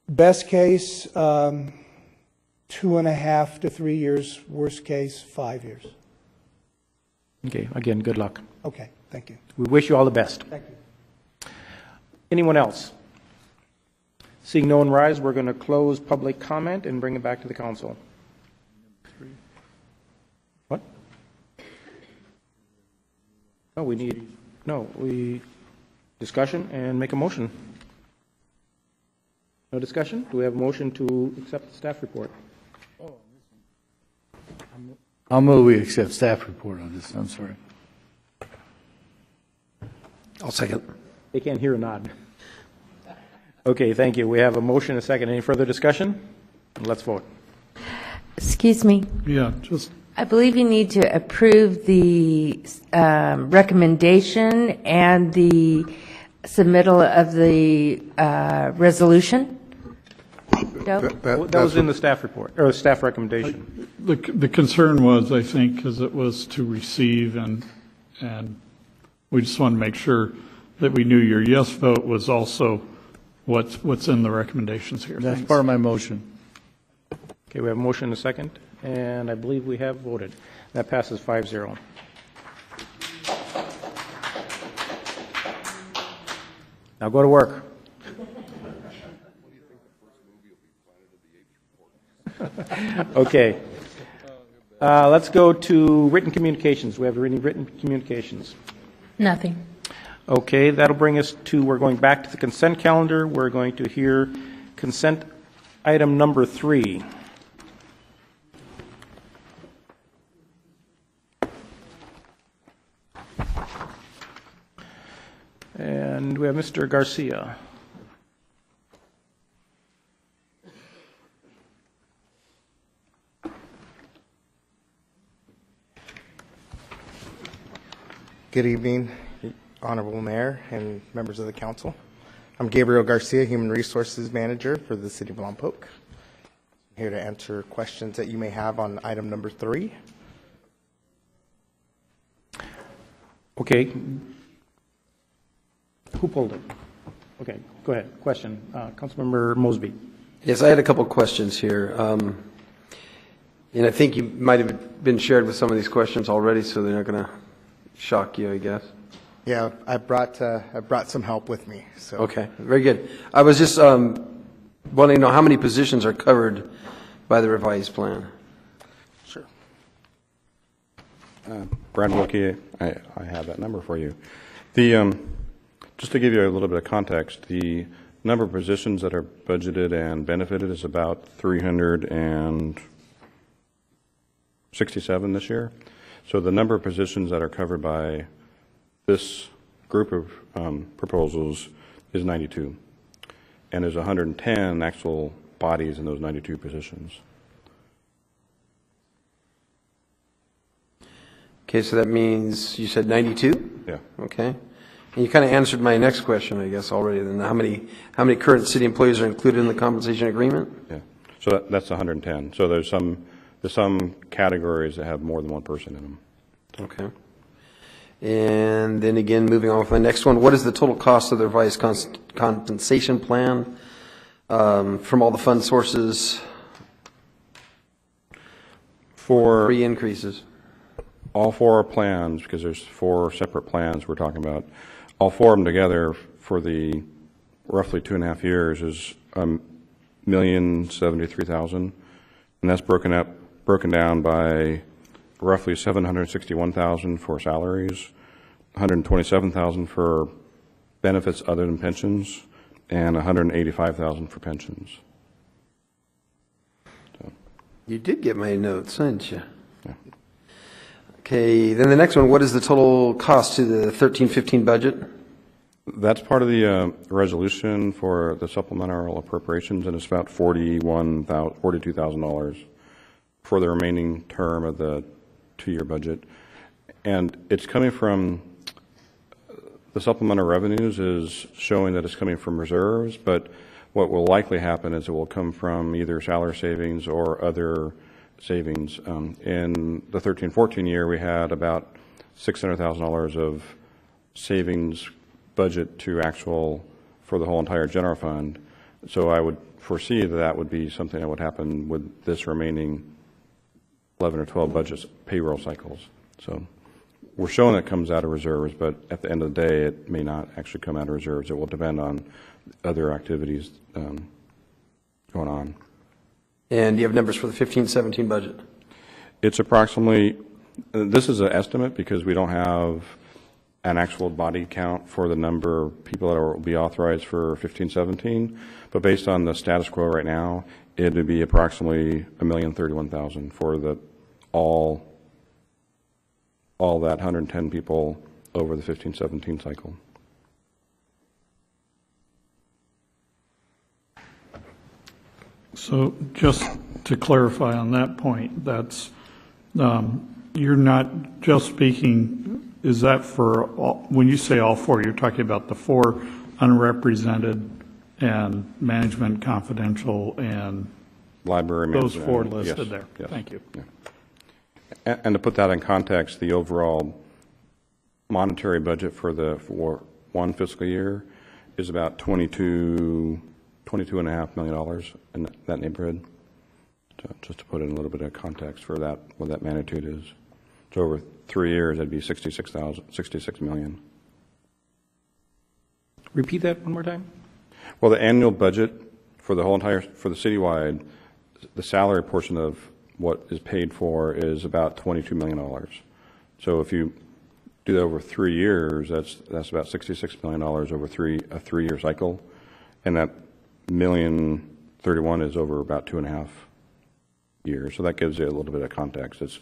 best case, 2.5 to 3 years, worst case, 5 years. Okay, again, good luck. Okay, thank you. We wish you all the best. Thank you. Anyone else? Seeing no one rise, we're going to close public comment and bring it back to the council. What? Oh, we discussion and make a motion. No discussion? Do we have a motion to accept the staff report? I'll move we accept staff report on this. I'm sorry. I'll second. They can't hear a nod. Okay, thank you. We have a motion and a second. Any further discussion? Let's vote. Excuse me. Yeah, just I believe you need to approve the recommendation and the submittal of the resolution. Joe? That was in the staff report, or staff recommendation. the concern was, I think, because it was to receive, and we just want to make sure that we knew your yes vote was also what's in the recommendations here. That's Thanks. part of my motion. Okay, we have a motion and a second, and I believe we have voted. That passes 5-0. Now go to work. Okay. Let's go to written communications. We have any written communications? Nothing. Okay, that'll bring us to, we're going back to the consent calendar. We're going to hear consent item number 3. And we have Mr. Garcia. Good evening, Honorable Mayor and members of the council. I'm Gabriel Garcia, Human Resources Manager for the City of Lompoc. I'm here to answer questions that you may have on item number 3. Okay. Who pulled it? Okay, go ahead. Question. Councilmember Mosby. Yes, I had a couple questions here. And I think you might have been shared with some of these questions already, so they're not going to shock you, I guess. Yeah, I brought some help with me. So. Okay, very good. I was just wanting to know how many positions are covered by the revised plan. Sure. Brad Wilkie, I have that number for you. Just to give you a little bit of context, the number of positions that are budgeted and benefited is about 367 this year. So the number of positions that are covered by this group of proposals is 92. And there's 110 actual bodies in those 92 positions. Okay, so that means you said 92? Yeah. Okay. And you kind of answered my next question, I guess, already. Then how many current city employees are included in the compensation agreement? Yeah. So that's 110. So there's some categories that have more than one person in them. Okay. And then again, moving on with my next one, what is the total cost of the revised compensation plan from all the fund sources for pre-increases? All 4 plans, because there's 4 separate plans we're talking about, all 4 of them together for the roughly 2.5 years is $1,073,000, and that's broken down by roughly $761,000 for salaries, $127,000 for benefits other than pensions, and $185,000 for pensions. So. You did get my notes, didn't you? Yeah. Okay, then the next one, what is the total cost to the 13-15 budget? That's part of the resolution for the supplemental appropriations, and it's about $42,000 for the remaining term of the 2-year budget. And it's coming from The supplemental revenues is showing that it's coming from reserves, but what will likely happen is it will come from either salary savings or other savings. In the 13-14 year, we had about $600,000 of savings budget to actual for the whole entire general fund. So I would foresee that that would be something that would happen with this remaining 11 or 12 budget payroll cycles. So we're showing it comes out of reserves, but at the end of the day, it may not actually come out of reserves. It will depend on other activities going on. And do you have numbers for the 15-17 budget? It's approximately, this is an estimate because we don't have an actual body count for the number of people that will be authorized for 15-17, but based on the status quo right now, it would be approximately $1,031,000 for the all that 110 people over the 15-17 cycle. So just to clarify on that point, that's, you're not just speaking, is that for, all, when you say all four, you're talking about the four unrepresented and management confidential and library those management, four listed yes, there. yes, Thank you. Yeah. And to put that in context, the overall monetary budget for one fiscal year is about $22.5 million in that neighborhood. So just to put in a little bit of context for that, what that magnitude is. So over 3 years, that'd be $66 million. Repeat that one more time. Well, the annual budget for the whole entire, for the citywide, the salary portion of what is paid for is about $22 million. So if you do that over 3 years, that's about $66 million over a 3-year cycle, and that $1,031,000 is over about 2.5 years. So that gives you a little bit of context. It's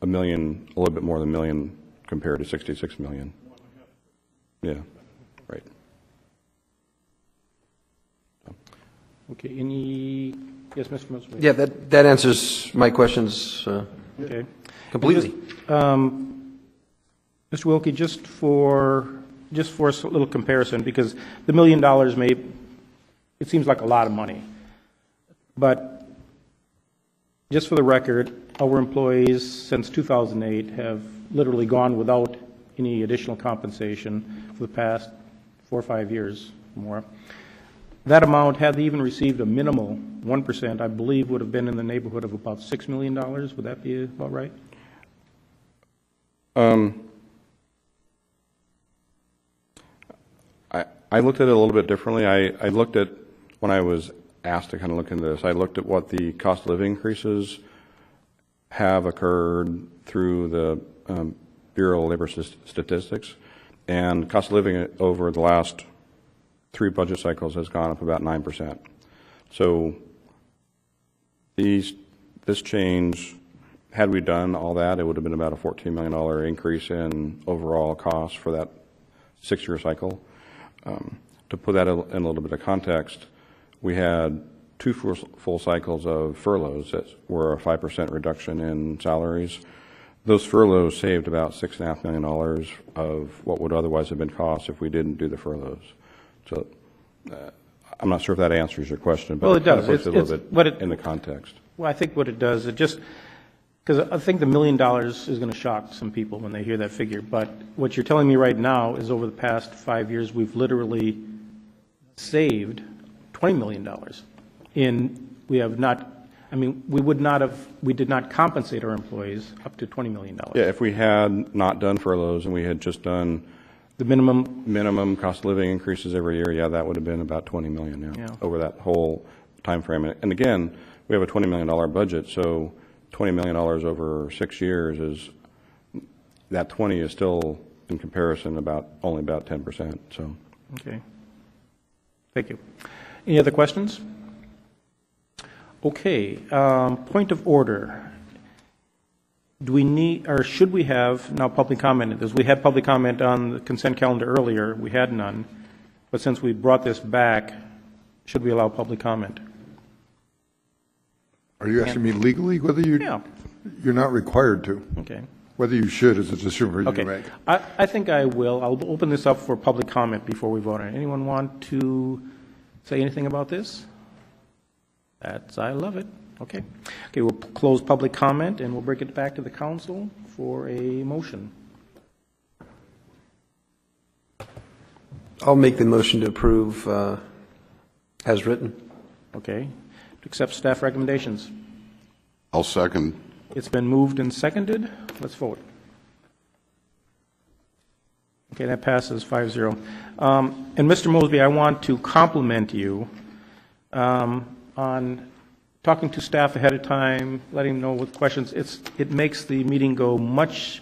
a little bit more than $1 million compared to $66 million. Yeah, right. Okay, yes, Mr. Mosby? Yeah, that answers my questions okay. completely. Mr. Wilkie, just for a little comparison, because the $1 million it seems like a lot of money, but just for the record, our employees since 2008 have literally gone without any additional compensation for the past 4 or 5 years more. That amount, had they even received a minimal 1%, I believe would have been in the neighborhood of about $6 million. Would that be about right? I looked at it a little bit differently. I looked at, when I was asked to kind of look into this, I looked at what the cost of living increases have occurred through the Bureau of Labor Statistics, and cost of living over the last 3 budget cycles has gone up about 9%. So this change, had we done all that, it would have been about a $14 million increase in overall cost for that 6-year cycle. To put that in a little bit of context, we had 2 full cycles of furloughs that were a 5% reduction in salaries. Those furloughs saved about $6.5 million of what would otherwise have been costs if we didn't do the furloughs. So I'm not sure if that answers your question, but well, it does. Kind of puts it a little bit in the context. Well, I think what it does, it just, because I think the $1 million is going to shock some people when they hear that figure. But what you're telling me right now is over the past 5 years, we've literally saved $20 million. We have not, I mean, we did not compensate our employees up to $20 million. Yeah, if we had not done furloughs and we had just done the minimum cost of living increases every year, yeah, that would have been about $20 million yeah. over that whole time frame. And again, we have a $20 million budget, so $20 million over 6 years is, that 20 is still in comparison only about 10%. So. Okay. Thank you. Any other questions? Okay. Point of order. Do we need, or should we have now public comment? As we had public comment on the consent calendar earlier, we had none. But since we brought this back, should we allow public comment? Are you asking me legally whether you're not required to? Okay. Whether you should is a decision for you to Okay. make. I think I will. I'll open this up for public comment before we vote on it. Anyone want to say anything about this? I love it. Okay. Okay, we'll close public comment, and we'll bring it back to the council for a motion. I'll make the motion to approve as written. Okay. To accept staff recommendations. I'll second. It's been moved and seconded. Let's vote. Okay, that passes 5-0. And Mr. Mosby, I want to compliment you on talking to staff ahead of time, letting them know with questions. It makes the meeting go much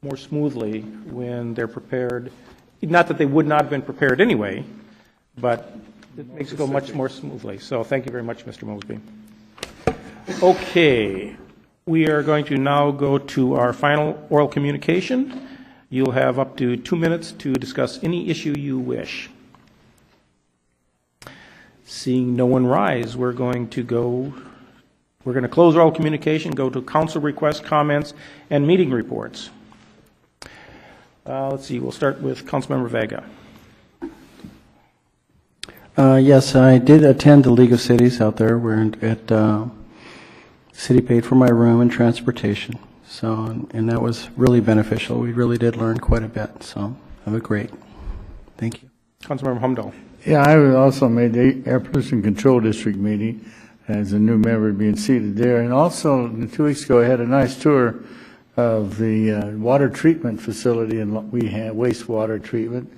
more smoothly when they're prepared. Not that they would not have been prepared anyway, but it makes it go much more smoothly. So thank you very much, Mr. Mosby. Okay, we are going to now go to our final oral communication. You'll have up to 2 minutes to discuss any issue you wish. Seeing no one rise, we're going to close oral communication, go to council requests, comments, and meeting reports. Let's see, we'll start with Councilmember Vega. Yes, I did attend the League of Cities out there. We're at city paid for my room and transportation. So, and that was really beneficial. We really did learn quite a bit. So, have a great. Thank you. Councilmember Humdahl. Yeah, I also made the Air Pollution Control District meeting as a new member being seated there. And also, 2 weeks ago, I had a nice tour of the water treatment facility, and we had wastewater treatment.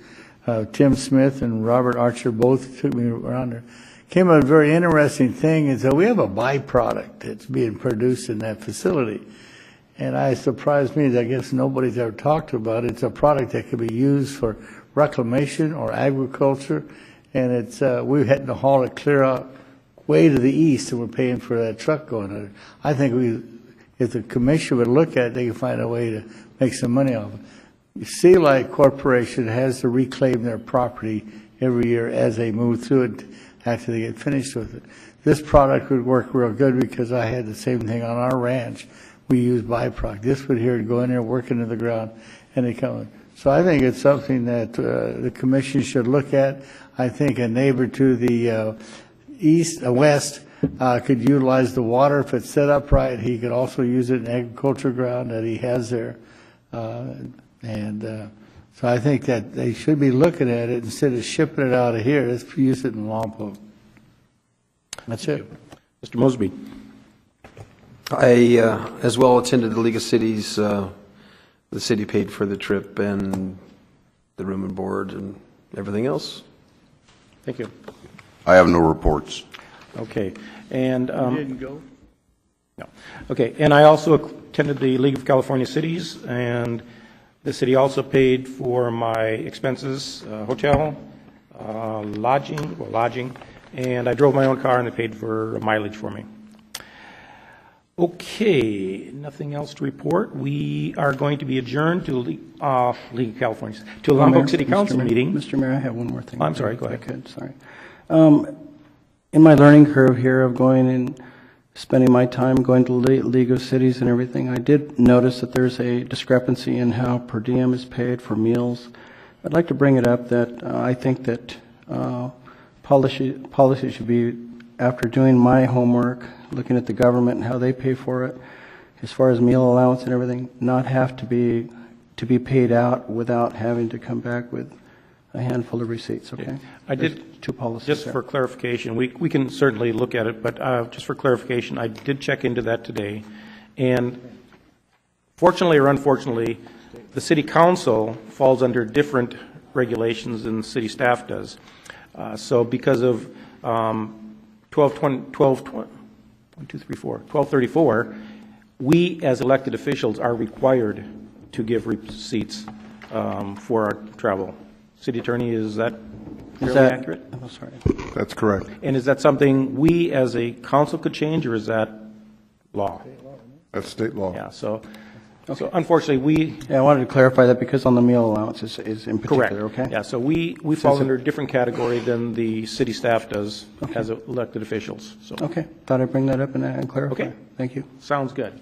Tim Smith and Robert Archer both took me around there. Came up with a very interesting thing is that we have a byproduct that's being produced in that facility. And it surprised me that I guess nobody's ever talked about it. It's a product that could be used for reclamation or agriculture. And it's we had to haul it clear out way to the east, and we're paying for that truck going under. I think if the commission would look at it, they could find a way to make some money off it. Sea Light Corporation has to reclaim their property every year as they move through it after they get finished with it. This product would work real good because I had the same thing on our ranch. We use byproduct. This would here go in there, work into the ground, and they come in. So I think it's something that the commission should look at. I think a neighbor to the west could utilize the water if it's set up right. He could also use it in agriculture ground that he has there. So I think that they should be looking at it instead of shipping it out of here. Let's use it in Lompoc. That's it. Mr. Mosby. I as well attended the League of Cities. The city paid for the trip and the room and board and everything else. Thank you. I have no reports. Okay. And You didn't go? no. Okay. And I also attended the League of California Cities, and the city also paid for my expenses, hotel, lodging, and I drove my own car, and they paid for mileage for me. Okay, nothing else to report. We are going to be adjourned to League of California, to a Lompoc City Council meeting. Mr. Mayor, I have one more thing. I'm sorry, go ahead. If I could, sorry. In my learning curve here of going and spending my time going to League of Cities and everything, I did notice that there's a discrepancy in how per diem is paid for meals. I'd like to bring it up that I think that policy should be, after doing my homework, looking at the government and how they pay for it, as far as meal allowance and everything, not have to be paid out without having to come back with a handful of receipts, okay? I There's did, two policies just there. for clarification, we can certainly look at it, but just for clarification, I did check into that today, and fortunately or unfortunately, the city council falls under different regulations than the city staff does. So because of 1234, we as elected officials are required to give receipts for our travel. City Attorney, is that fairly accurate? I'm sorry. That's correct. And is that something we as a council could change, or is that law? That's state law. Yeah, so unfortunately, Yeah, I wanted to clarify that because on the meal allowance is in particular, correct. okay? Yeah, so we fall under a different category than the city staff does as elected officials, so. Okay, thought I'd bring that up and clarify. Okay. Thank you. Sounds good.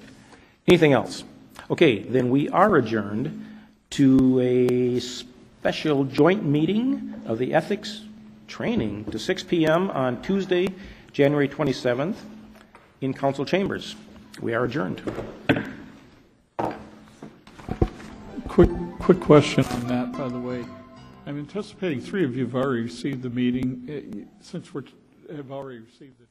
Anything else? Okay, then we are adjourned to a special joint meeting of the Ethics Training to 6 p.m. on Tuesday, January 27th in council chambers. We are adjourned. Quick question on that, by the way. I'm anticipating 3 of you have already received the meeting. Since we have already received the